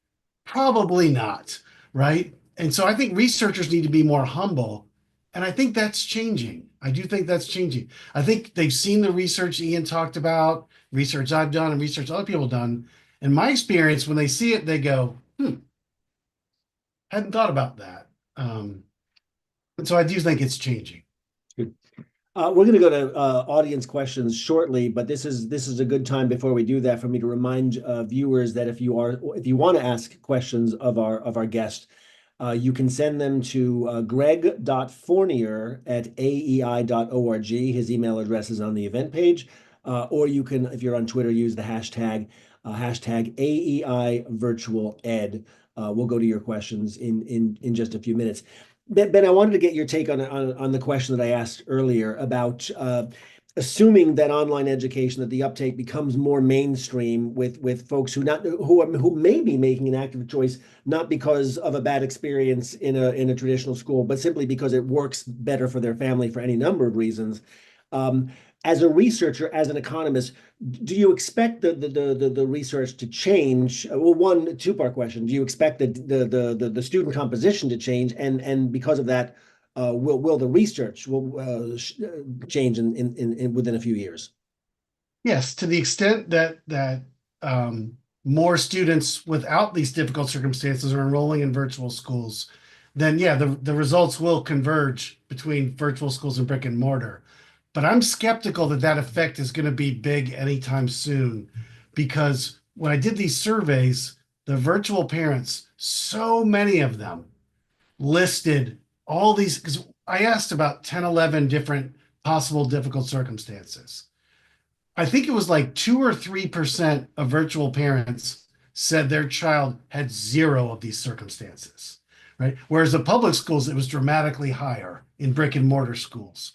D: Probably not, right? And so I think researchers need to be more humble. And I think that's changing. I do think that's changing. I think they've seen the research Ian talked about, research I've done, and research other people have done. In my experience, when they see it, they go, hadn't thought about that. And so I do think it's changing.
A: Good. We're going to go to audience questions shortly, but this is a good time before we do that for me to remind viewers that if you want to ask questions of our guest, you can send them to greg.fournier@aei.org. His email address is on the event page, or you can, if you're on Twitter, use the hashtag AEI Virtual Ed. We'll go to your questions in just a few minutes. Ben, I wanted to get your take on the question that I asked earlier about assuming that online education, that the uptake becomes more mainstream with folks who may be making an active choice, not because of a bad experience in a traditional school, but simply because it works better for their family for any number of reasons. As a researcher, as an economist, do you expect the research to change? Well, two-part question. Do you expect the student composition to change, and because of that, will the research change within a few years?
D: Yes, to the extent that more students without these difficult circumstances are enrolling in virtual schools, then yeah, the results will converge between virtual schools and brick and mortar. But I'm skeptical that effect is going to be big anytime soon, because when I did these surveys, the virtual parents, so many of them listed all these, because I asked about 10, 11 different possible difficult circumstances. I think it was like 2 or 3% of virtual parents said their child had 0 of these circumstances, right? Whereas the public schools, it was dramatically higher in brick and mortar schools.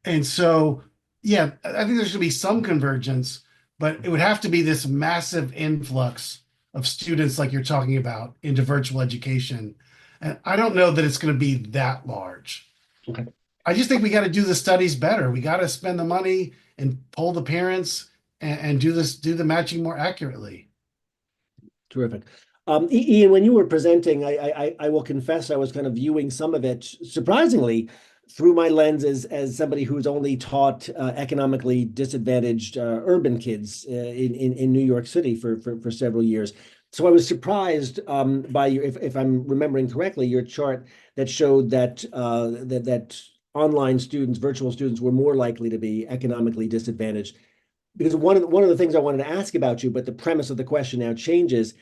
D: And so, yeah, I think there's going to be some convergence, but it would have to be this massive influx of students like you're talking about into virtual education. And I don't know that it's going to be that large.
A: Okay.
D: I just think we got to do the studies better. We got to spend the money and poll the parents and do the matching more accurately.
A: Terrific. Ian, when you were presenting, I will confess I was kind of viewing some of it, surprisingly, through my lens as somebody who's only taught economically disadvantaged urban kids in New York City for several years. So I was surprised by your, if I'm remembering correctly, your chart that showed that that online students, virtual students, were more likely to be economically disadvantaged. Because one of the things I wanted to ask about you, but the premise of the question now changes.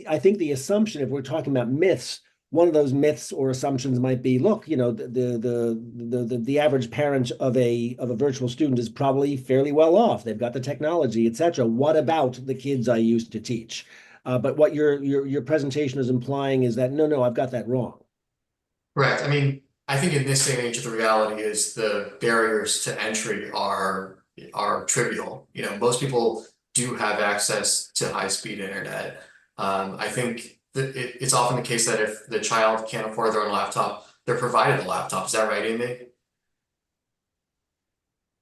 A: I think the assumption, if we're talking about myths, one of those myths or assumptions might be, look, you know, the average parent of a virtual student is probably fairly well off. They've got the technology, et cetera. What about the kids I used to teach? But what your presentation is implying is that no, I've got that wrong.
B: Correct. I mean, I think in this day and age, the reality is the barriers to entry are trivial. You know, most people do have access to high-speed internet. I think that it's often the case that if the child can't afford their own laptop, they're provided a laptop. Is that right, Amy?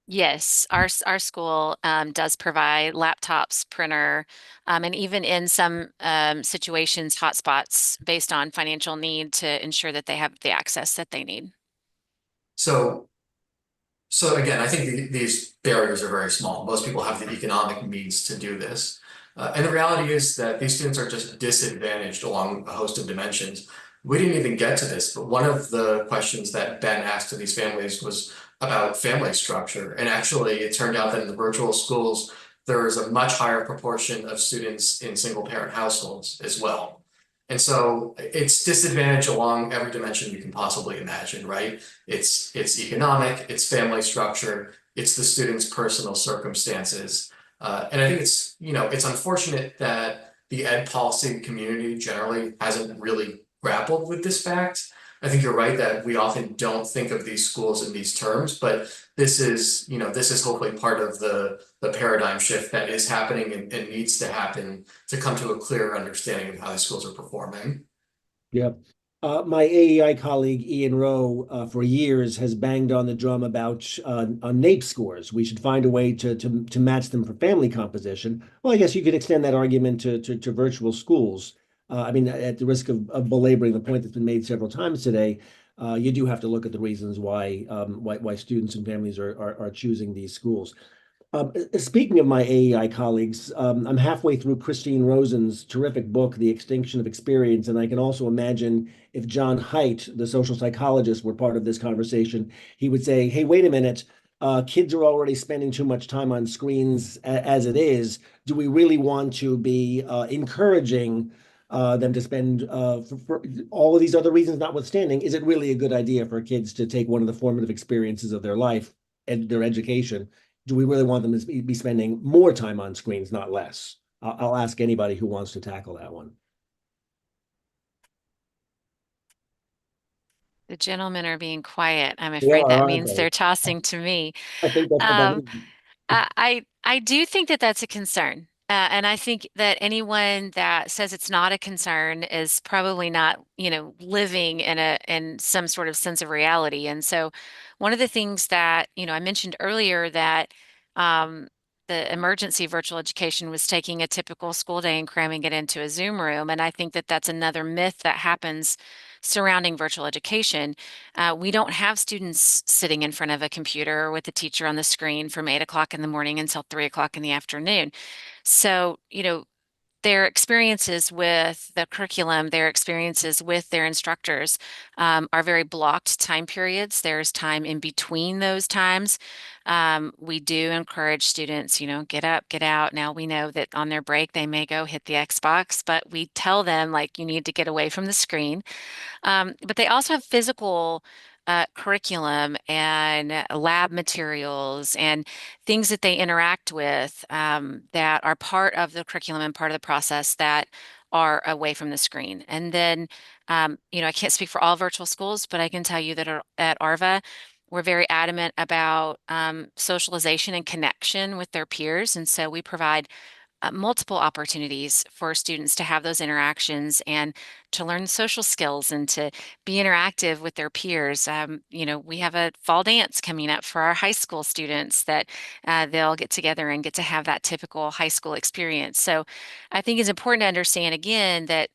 C: Yes, our school does provide laptops, printer, and even in some situations, hotspots based on financial need to ensure that they have the access that they need.
B: So again, I think these barriers are very small. Most people have the economic means to do this. And the reality is that these students are just disadvantaged along a host of dimensions. we didn't even get to this, but one of the questions that Ben asked of these families was about family structure. And actually, it turned out that in the virtual schools, there is a much higher proportion of students in single parent households as well. And so it's disadvantage along every dimension you can possibly imagine, right? It's economic, it's family structure, it's the student's personal circumstances. And I think it's, it's unfortunate that the ed policy community generally hasn't really grappled with this fact. I think you're right that we often don't think of these schools in these terms, but this is, this is hopefully part of the paradigm shift that is happening and needs to happen to come to a clearer understanding of how these schools are performing.
A: Yeah. My AEI colleague Ian Rowe for years has banged on the drum about on NAEP scores. We should find a way to match them for family composition. Well, I guess you could extend that argument to virtual schools. I mean, at the risk of belaboring the point that's been made several times today, you do have to look at the reasons why students and families are choosing these schools. Speaking of my AEI colleagues, I'm halfway through Christine Rosen's terrific book, The Extinction of Experience, and I can also imagine if John Haidt, the social psychologist, were part of this conversation, he would say, hey, wait a minute, kids are already spending too much time on screens as it is. Do we really want to be encouraging them to spend, for all of these other reasons notwithstanding, is it really a good idea for kids to take one of the formative experiences of their life and their education? Do we really want them to be spending more time on screens, not less? I'll ask anybody who wants to tackle that one.
C: The gentlemen are being quiet. I'm
A: They
C: afraid
A: are,
C: that
A: aren't
C: means
A: they?
C: they're tossing to me.
A: I think that's what that
C: Um,
A: means.
C: I do think that that's a concern. And I think that anyone that says it's not a concern is probably not, living in some sort of sense of reality. And so one of the things that, I mentioned earlier that um, the emergency virtual education was taking a typical school day and cramming it into a Zoom room. And I think that that's another myth that happens surrounding virtual education. We don't have students sitting in front of a computer with the teacher on the screen from 8 o'clock in the morning until 3 o'clock in the afternoon. So, their experiences with the curriculum, their experiences with their instructors are very blocked time periods. There's time in between those times. We do encourage students, get up, get out. Now we know that on their break, they may go hit the Xbox, but we tell them, like, you need to get away from the screen. But they also have physical curriculum and lab materials and things that they interact with that are part of the curriculum and part of the process that are away from the screen. And then, I can't speak for all virtual schools, but I can tell you that at ARVA, we're very adamant about socialization and connection with their peers. And so we provide multiple opportunities for students to have those interactions and to learn social skills and to be interactive with their peers. We have a fall dance coming up for our high school students that they'll get together and get to have that typical high school experience. So I think it's important to understand again that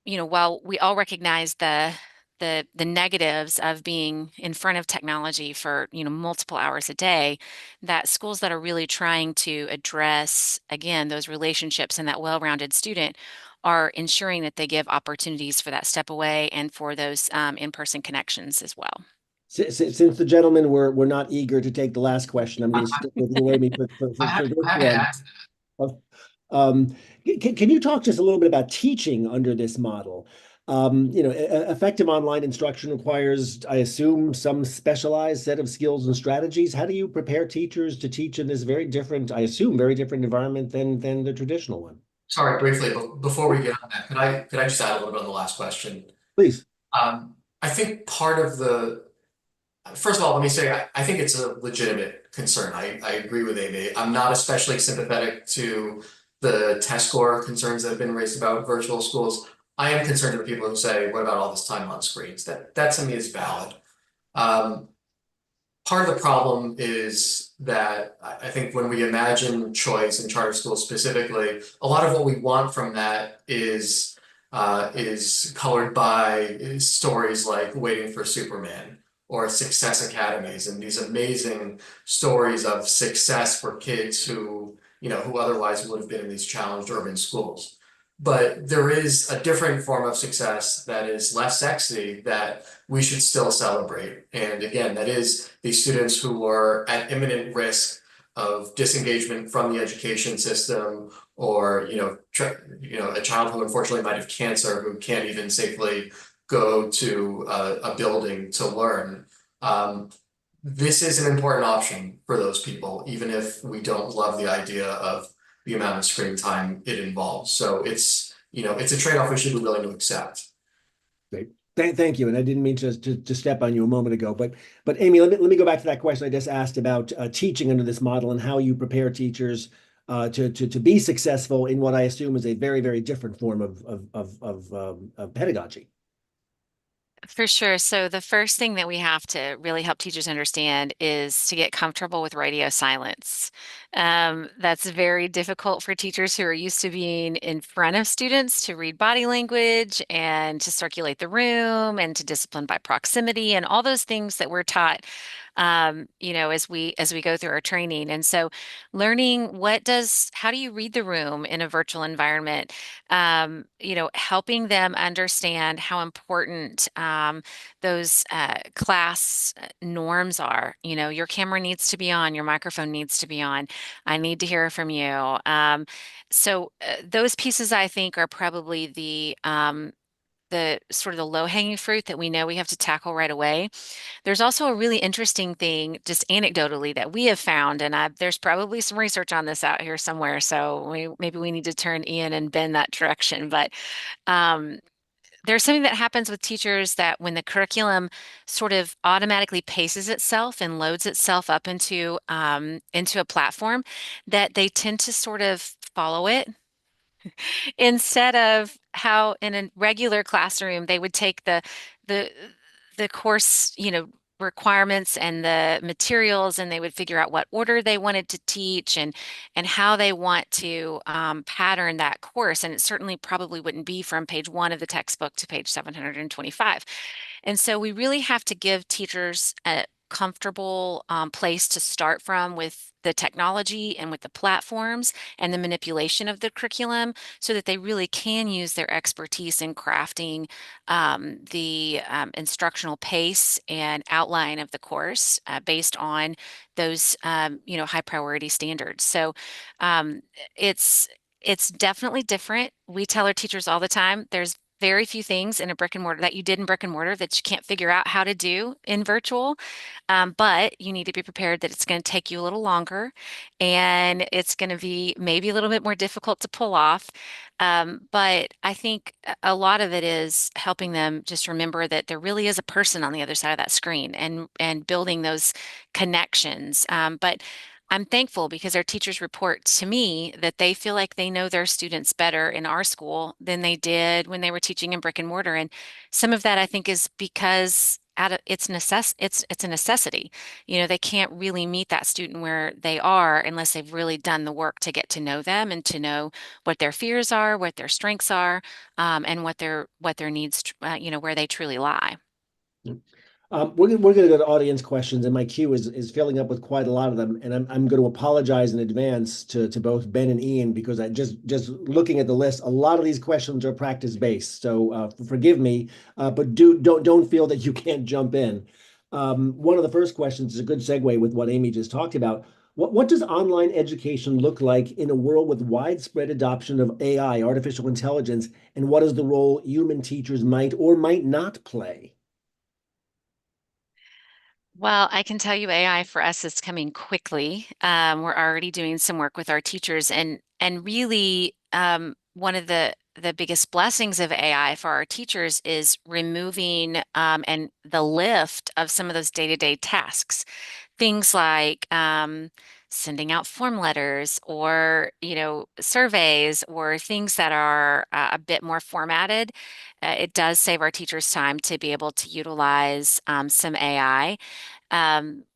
C: while we all recognize the negatives of being in front of technology for, multiple hours a day, that schools that are really trying to address, again, those relationships and that well-rounded student are ensuring that they give opportunities for that step away and for those in-person connections as well.
A: Since the gentlemen were not eager to take the last question, I'm going to stick with you, Amy, for this
B: I had to
A: one.
B: add to
A: Um, can you talk just a little bit about teaching under this model? Effective online instruction requires, I assume, some specialized set of skills and strategies. How do you prepare teachers to teach in this very different, I assume, very different environment than the traditional one?
B: Sorry, briefly, but before we get on that, could I just add a little bit on the last question?
A: Please.
B: I think part of first of all, let me say, I think it's a legitimate concern. I agree with Amy. I'm not especially sympathetic to the test score concerns that have been raised about virtual schools. I am concerned with people who say, what about all this time on screens? That to me is valid. Part of the problem is that I think when we imagine choice in charter schools specifically, a lot of what we want from that is colored by stories like Waiting for Superman or Success Academies and these amazing stories of success for kids who otherwise would have been in these challenged urban schools. But there is a different form of success that is less sexy that we should still celebrate. And again, that is the students who are at imminent risk of disengagement from the education system, or a child who unfortunately might have cancer who can't even safely go to a building to learn. This is an important option for those people, even if we don't love the idea of the amount of screen time it involves. So it's a trade-off we should be willing to accept.
A: Great. Thank you. And I didn't mean to step on you a moment ago, but Amy, let me go back to that question I just asked about teaching under this model and how you prepare teachers to be successful in what I assume is a very, very different form of pedagogy.
C: For sure. So the first thing that we have to really help teachers understand is to get comfortable with radio silence. That's very difficult for teachers who are used to being in front of students to read body language and to circulate the room and to discipline by proximity and all those things that we're taught, as we go through our training. And so learning how do you read the room in a virtual environment? Helping them understand how important those class norms are. Your camera needs to be on, your microphone needs to be on. I need to hear from you. So those pieces, I think, are probably the sort of the low-hanging fruit that we know we have to tackle right away. There's also a really interesting thing, just anecdotally, that we have found, and there's probably some research on this out here somewhere. So maybe we need to turn Ian and Ben that direction. But um, there's something that happens with teachers that when the curriculum sort of automatically paces itself and loads itself up into a platform, that they tend to sort of follow it instead of how in a regular classroom they would take the the course, requirements and the materials, and they would figure out what order they wanted to teach and how they want to pattern that course. And it certainly probably wouldn't be from page 1 of the textbook to page 725. And so we really have to give teachers a comfortable place to start from with the technology and with the platforms and the manipulation of the curriculum so that they really can use their expertise in crafting the instructional pace and outline of the course based on those high priority standards. So um, it's it's definitely different. We tell our teachers all the time, there's very few things in a brick and mortar that you did in brick and mortar that you can't figure out how to do in virtual. But you need to be prepared that it's going to take you a little longer and it's going to be maybe a little bit more difficult to pull off. But I think a lot of it is helping them just remember that there really is a person on the other side of that screen and building those connections. But I'm thankful because our teachers report to me that they feel like they know their students better in our school than they did when they were teaching in brick and mortar. And some of that I think is because it's a necessity. They can't really meet that student where they are unless they've really done the work to get to know them and to know what their fears are, what their strengths are, and what their needs, where they truly lie.
A: We're going to go to audience questions, and my queue is filling up with quite a lot of them. And I'm going to apologize in advance to both Ben and Ian because I just looking at the list, a lot of these questions are practice based. So forgive me, but don't feel that you can't jump in. One of the first questions is a good segue with what Amy just talked about. What does online education look like in a world with widespread adoption of AI, artificial intelligence, and what is the role human teachers might or might not play?
C: Well, I can tell you AI for us is coming quickly. We're already doing some work with our teachers and really one of the biggest blessings of AI for our teachers is removing and the lift of some of those day-to-day tasks. Things like sending out form letters or, surveys or things that are a bit more formatted. It does save our teachers time to be able to utilize some AI.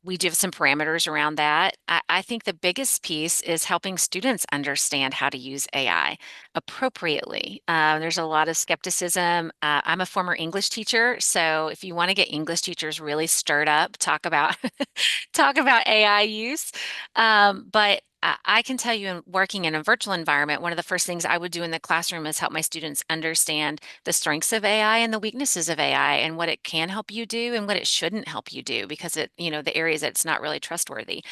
C: We do have some parameters around that. I think the biggest piece is helping students understand how to use AI appropriately. There's a lot of skepticism. I'm a former English teacher, so if you want to get English teachers really stirred up, talk about talk about AI use. But I can tell you in working in a virtual environment, one of the first things I would do in the classroom is help my students understand the strengths of AI and the weaknesses of AI and what it can help you do and what it shouldn't help you do because the areas that it's not really trustworthy.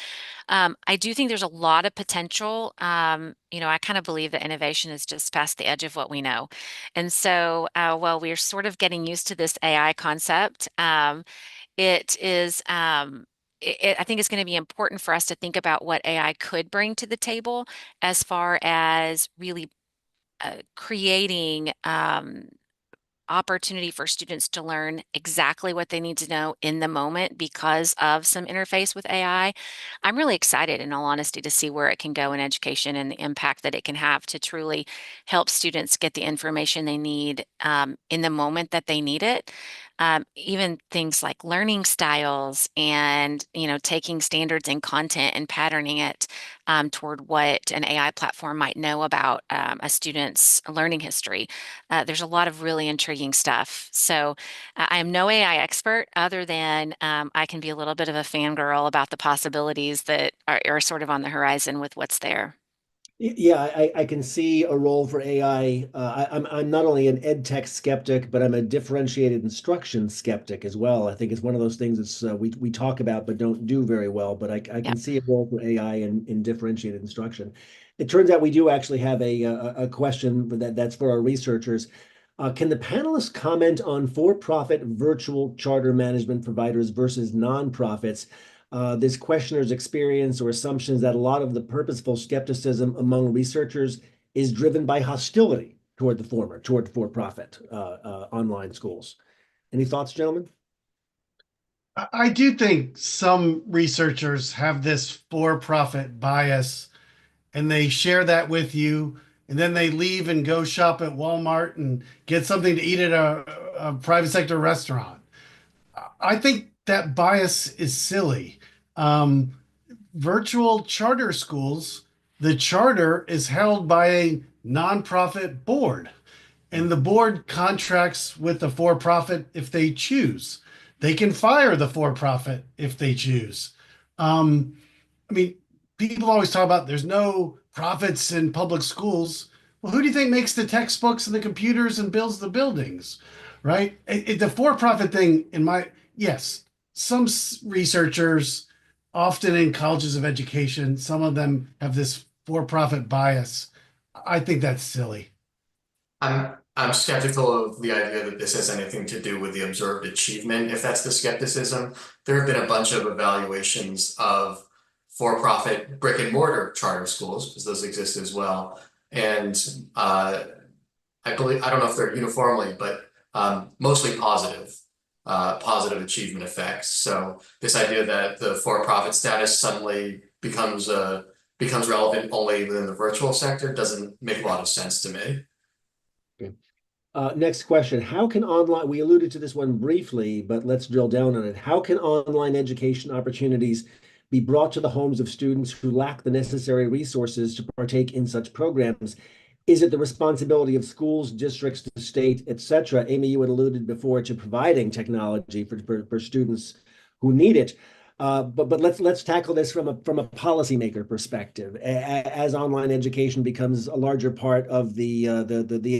C: I do think there's a lot of potential. I kind of believe that innovation is just past the edge of what we know. And so, while we're sort of getting used to this AI concept, it is, I think it's going to be important for us to think about what AI could bring to the table as far as really creating opportunity for students to learn exactly what they need to know in the moment because of some interface with AI. I'm really excited, in all honesty, to see where it can go in education and the impact that it can have to truly help students get the information they need in the moment that they need it. Even things like learning styles and taking standards and content and patterning it toward what an AI platform might know about a student's learning history. There's a lot of really intriguing stuff. So I am no AI expert other than I can be a little bit of a fangirl about the possibilities that are sort of on the horizon with what's there.
A: Yeah, I can see a role for AI. I'm not only an ed tech skeptic, but I'm a differentiated instruction skeptic as well. I think it's one of those things that's we talk about but don't do very well. But I can
C: Yep.
A: see a role for AI in differentiated instruction. It turns out we do actually have a question that's for our researchers. Can the panelists comment on for-profit virtual charter management providers versus nonprofits? This questioner's experience or assumptions that a lot of the purposeful skepticism among researchers is driven by hostility toward the former, toward for-profit online schools. Any thoughts, gentlemen?
D: I do think some researchers have this for-profit bias and they share that with you, and then they leave and go shop at Walmart and get something to eat at a private sector restaurant. I think that bias is silly. Um, Virtual charter schools, the charter is held by a nonprofit board, and the board contracts with the for profit if they choose. They can fire the for profit if they choose. Um, I mean, people always talk about there's no profits in public schools. Well, who do you think makes the textbooks and the computers and builds the buildings, right? The for-profit thing, yes, some researchers, often in colleges of education, some of them have this for-profit bias. I think that's silly.
B: I'm skeptical of the idea that this has anything to do with the observed achievement. If that's the skepticism, there have been a bunch of evaluations of for-profit brick and mortar charter schools, because those exist as well. And I don't know if they're uniformly, but mostly positive achievement effects. So this idea that the for-profit status suddenly becomes relevant only within the virtual sector doesn't make a lot of sense to me.
A: Okay. Next question. How can online, we alluded to this one briefly, but let's drill down on it. How can online education opportunities be brought to the homes of students who lack the necessary resources to partake in such programs? Is it the responsibility of schools, districts, the state, et cetera? Amy, you had alluded before to providing technology for students who need it. But let's tackle this from a policymaker perspective. As online education becomes a larger part of the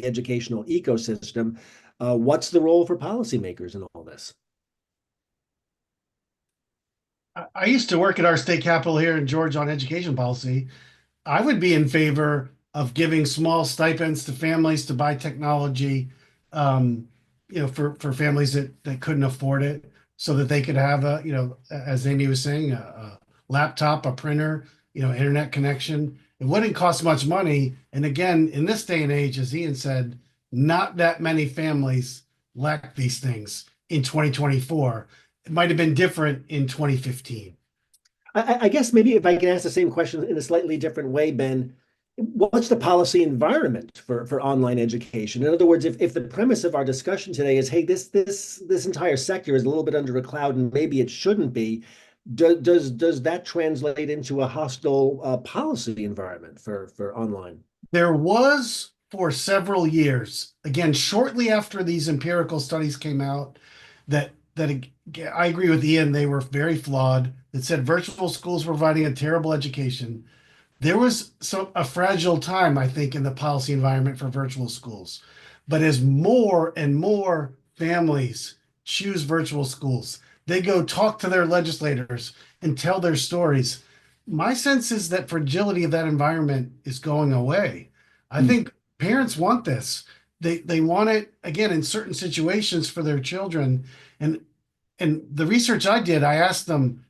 A: educational ecosystem, what's the role for policymakers in all this?
D: I used to work at our state capitol here in Georgia on education policy. I would be in favor of giving small stipends to families to buy technology, um, for families that couldn't afford it, so that they could have as Amy was saying, a laptop, a printer, internet connection. It wouldn't cost much money. And again, in this day and age, as Ian said, not that many families lack these things in 2024. It might have been different in 2015.
A: I guess maybe if I can ask the same question in a slightly different way, Ben, what's the policy environment for online education? In other words, if the premise of our discussion today is, hey, this entire sector is a little bit under a cloud and maybe it shouldn't be, does that translate into a hostile policy environment for online?
D: There was for several years, again, shortly after these empirical studies came out, that I agree with Ian, they were very flawed, that said virtual schools providing a terrible education. There was a fragile time, I think, in the policy environment for virtual schools. But as more and more families choose virtual schools, they go talk to their legislators and tell their stories. My sense is that fragility of that environment is going away. I
A: Hmm.
D: think parents want this. They want it again in certain situations for their children. And the research I did, I asked them,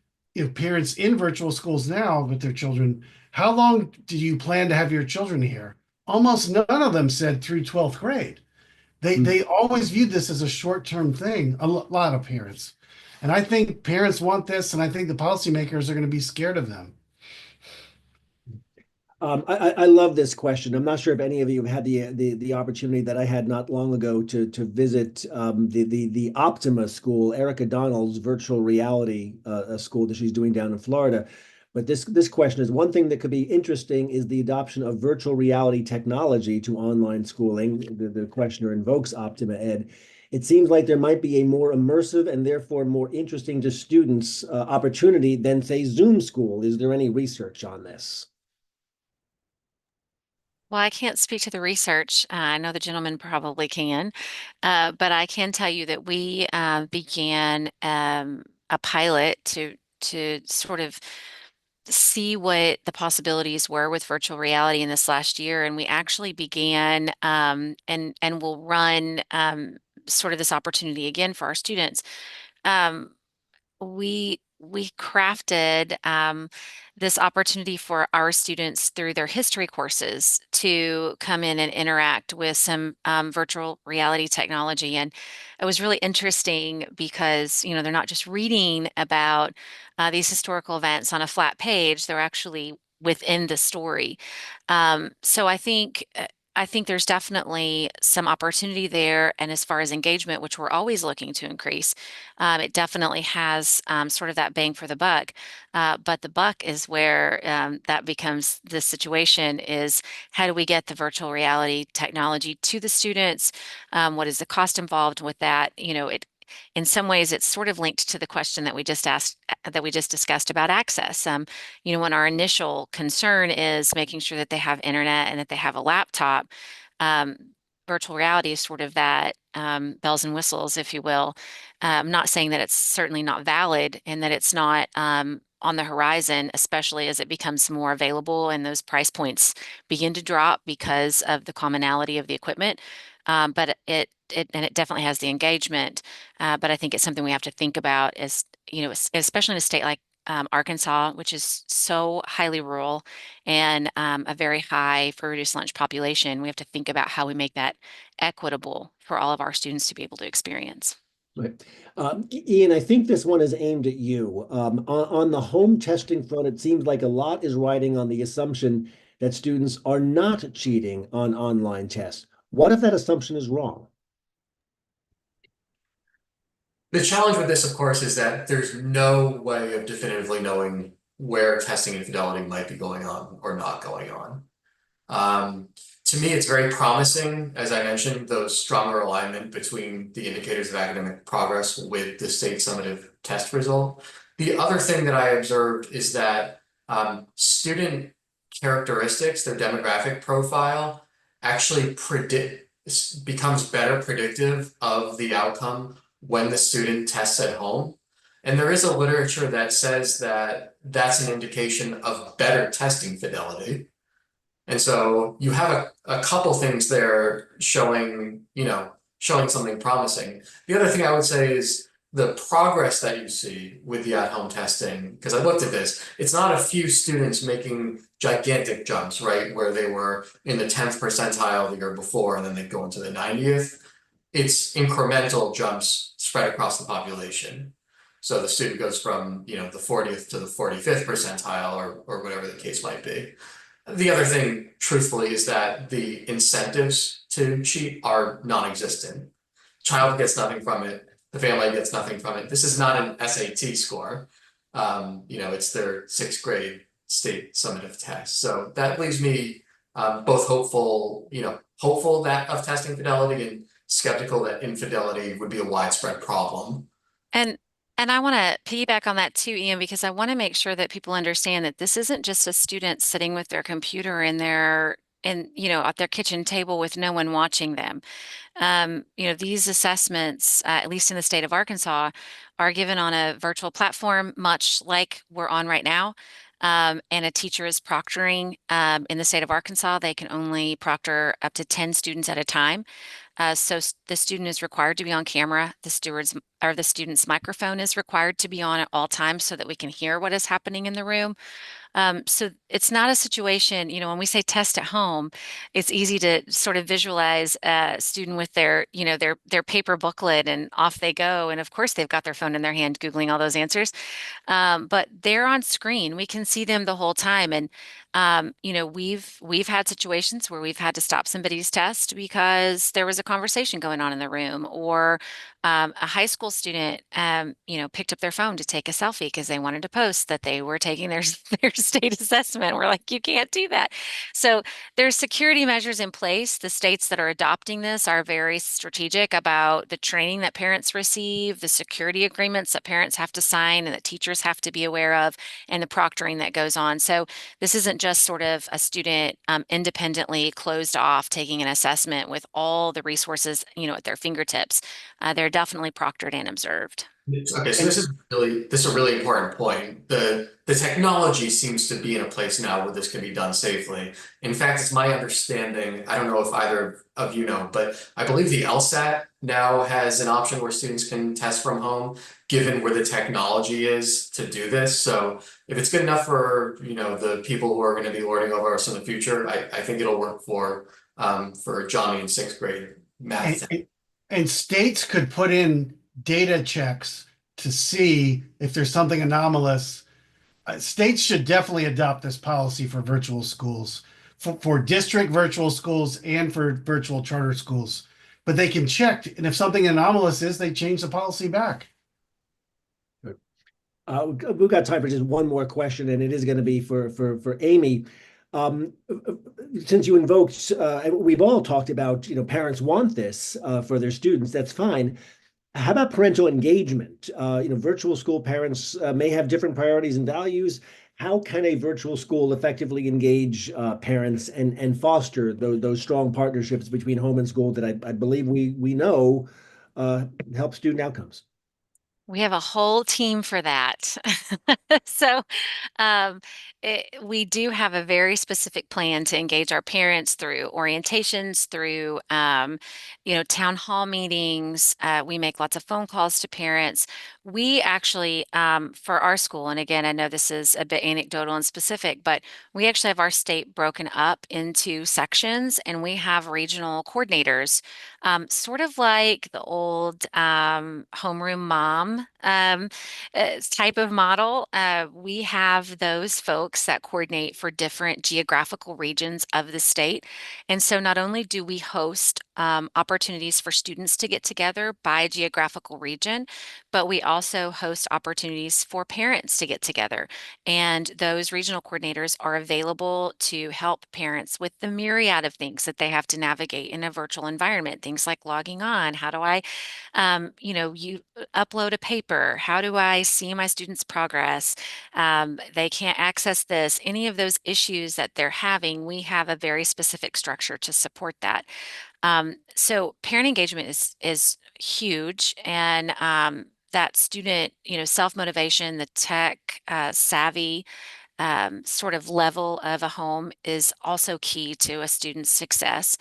D: parents in virtual schools now with their children, how long do you plan to have your children here? Almost none of them said through 12th grade.
A: Hmm.
D: They always viewed this as a short-term thing, lot of parents. And I think parents want this, and I think the policymakers are going to be scared of them.
A: I love this question. I'm not sure if any of you have had the opportunity that I had not long ago to visit the Optima school, Erica Donald's virtual reality school that she's doing down in Florida. But this question is one thing that could be interesting is the adoption of virtual reality technology to online schooling. The questioner invokes Optima Ed. It seems like there might be a more immersive and therefore more interesting to students opportunity than, say, Zoom school. Is there any research on this?
C: Well, I can't speak to the research. I know the gentleman probably can, but I can tell you that we began a pilot to sort of see what the possibilities were with virtual reality in this last year, and we actually began and will run sort of this opportunity again for our students. Um, we crafted this opportunity for our students through their history courses to come in and interact with some virtual reality technology. And it was really interesting because, they're not just reading about these historical events on a flat page, they're actually within the story. So I think there's definitely some opportunity there. And as far as engagement, which we're always looking to increase, it definitely has sort of that bang for the buck. But the buck is where that becomes the situation is how do we get the virtual reality technology to the students? What is the cost involved with that? In some ways, it's sort of linked to the question that we just asked, that we just discussed about access. When our initial concern is making sure that they have internet and that they have a laptop, um, virtual reality is sort of that bells and whistles, if you will. I'm not saying that it's certainly not valid and that it's not on the horizon, especially as it becomes more available and those price points begin to drop because of the commonality of the equipment. But it definitely has the engagement. But I think it's something we have to think about as, especially in a state like Arkansas, which is so highly rural and a very high for reduced lunch population. We have to think about how we make that equitable for all of our students to be able to experience.
A: Right. Ian, I think this one is aimed at you. On the home testing front, it seems like a lot is riding on the assumption that students are not cheating on online tests. What if that assumption is wrong?
B: The challenge with this, of course, is that there's no way of definitively knowing where testing infidelity might be going on or not going on. Um, to me, it's very promising, as I mentioned, those stronger alignment between the indicators of academic progress with the state summative test result. The other thing that I observed is that student characteristics, their demographic profile, actually becomes better predictive of the outcome when the student tests at home. And there is a literature that says that that's an indication of better testing fidelity. And so you have a couple things there showing something promising. The other thing I would say is the progress that you see with the at-home testing, because I looked at this, it's not a few students making gigantic jumps, right? Where they were in the 10th percentile the year before, and then they go into the 90th. It's incremental jumps spread across the population. So the student goes from, the 40th to the 45th percentile or whatever the case might be. The other thing, truthfully, is that the incentives to cheat are non-existent. Child gets nothing from it. The family gets nothing from it. This is not an SAT score. It's their 6th grade state summative test. So that leaves me both hopeful that of testing fidelity and skeptical that infidelity would be a widespread problem.
C: And And I want to piggyback on that too, Ian, because I want to make sure that people understand that this isn't just a student sitting with their computer in at their kitchen table with no one watching them. These assessments, at least in the state of Arkansas, are given on a virtual platform, much like we're on right now. And a teacher is proctoring. In the state of Arkansas, they can only proctor up to 10 students at a time. The student is required to be on camera. The student's microphone is required to be on at all times so that we can hear what is happening in the room. So it's not a situation, when we say test at home, it's easy to sort of visualize a student with their paper booklet and off they go. And of course, they've got their phone in their hand, Googling all those answers. But they're on screen. We can see them the whole time. And we've had situations where we've had to stop somebody's test because there was a conversation going on in the room, or a high school student, picked up their phone to take a selfie because they wanted to post that they were taking their their state assessment. We're like, you can't do that. So there's security measures in place. The states that are adopting this are very strategic about the training that parents receive, the security agreements that parents have to sign and that teachers have to be aware of, and the proctoring that goes on. So this isn't just sort of a student independently closed off taking an assessment with all the resources, at their fingertips. They're definitely proctored and observed.
B: Okay, so this is a really important point. The technology seems to be in a place now where this can be done safely. In fact, it's my understanding, I don't know if either of you know, but I believe the LSAT now has an option where students can test from home, given where the technology is to do this. So if it's good enough for, the people who are going to be lording over us in the future, I think it'll work for Johnny in sixth grade math.
D: And states could put in data checks to see if there's something anomalous. States should definitely adopt this policy for virtual schools, for district virtual schools and for virtual charter schools. But they can check, and if something anomalous is, they change the policy back.
A: We've got time for just one more question, and it is going to be for Amy. Since you invoked, we've all talked about, parents want this for their students. That's fine. How about parental engagement? Virtual school parents may have different priorities and values. How can a virtual school effectively engage parents and foster those strong partnerships between home and school that I believe we know help student outcomes?
C: We have a whole team for that. So um, we do have a very specific plan to engage our parents through orientations, through town hall meetings. We make lots of phone calls to parents. We actually, for our school, and again, I know this is a bit anecdotal and specific, but we actually have our state broken up into sections, and we have regional coordinators, sort of like the old homeroom mom type of model. We have those folks that coordinate for different geographical regions of the state. And so not only do we host opportunities for students to get together by geographical region, but we also host opportunities for parents to get together. And those regional coordinators are available to help parents with the myriad of things that they have to navigate in a virtual environment. Things like logging on. How do I, you upload a paper? How do I see my students' progress? They can't access this. Any of those issues that they're having, we have a very specific structure to support that. So parent engagement is huge, and that student, self-motivation, the tech savvy sort of level of a home is also key to a student's success.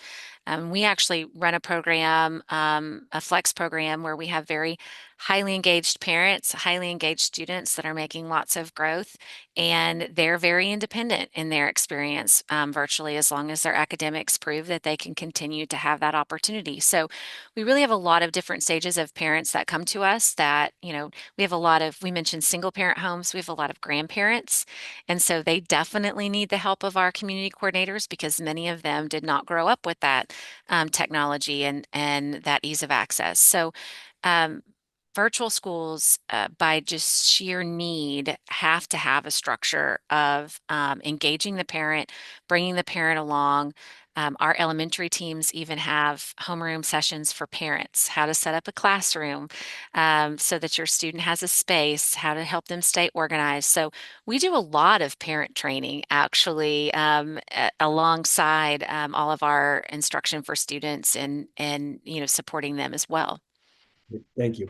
C: We actually run a program, a flex program, where we have very highly engaged parents, highly engaged students that are making lots of growth, and they're very independent in their experience virtually, as long as their academics prove that they can continue to have that opportunity. So we really have a lot of different stages of parents that come to us that, we have a lot of, we mentioned single parent homes, we have a lot of grandparents. And so they definitely need the help of our community coordinators, because many of them did not grow up with that technology and that ease of access. So virtual schools, by just sheer need, have to have a structure of engaging the parent, bringing the parent along. Our elementary teams even have homeroom sessions for parents, how to set up a classroom so that your student has a space, how to help them stay organized. So we do a lot of parent training actually alongside all of our instruction for students and supporting them as well.
A: Thank you.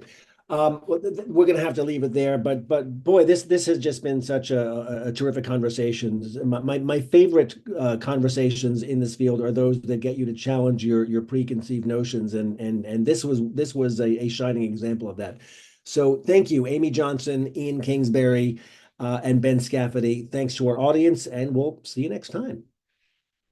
A: Well, we're going to have to leave it there, but boy, this has just been such a terrific conversation. My favorite conversations in this field are those that get you to challenge your preconceived notions, and this was a shining example of that. So thank you, Amy Johnson, Ian Kingsbury, and Ben Scafidi. Thanks to our audience, and we'll see you next time.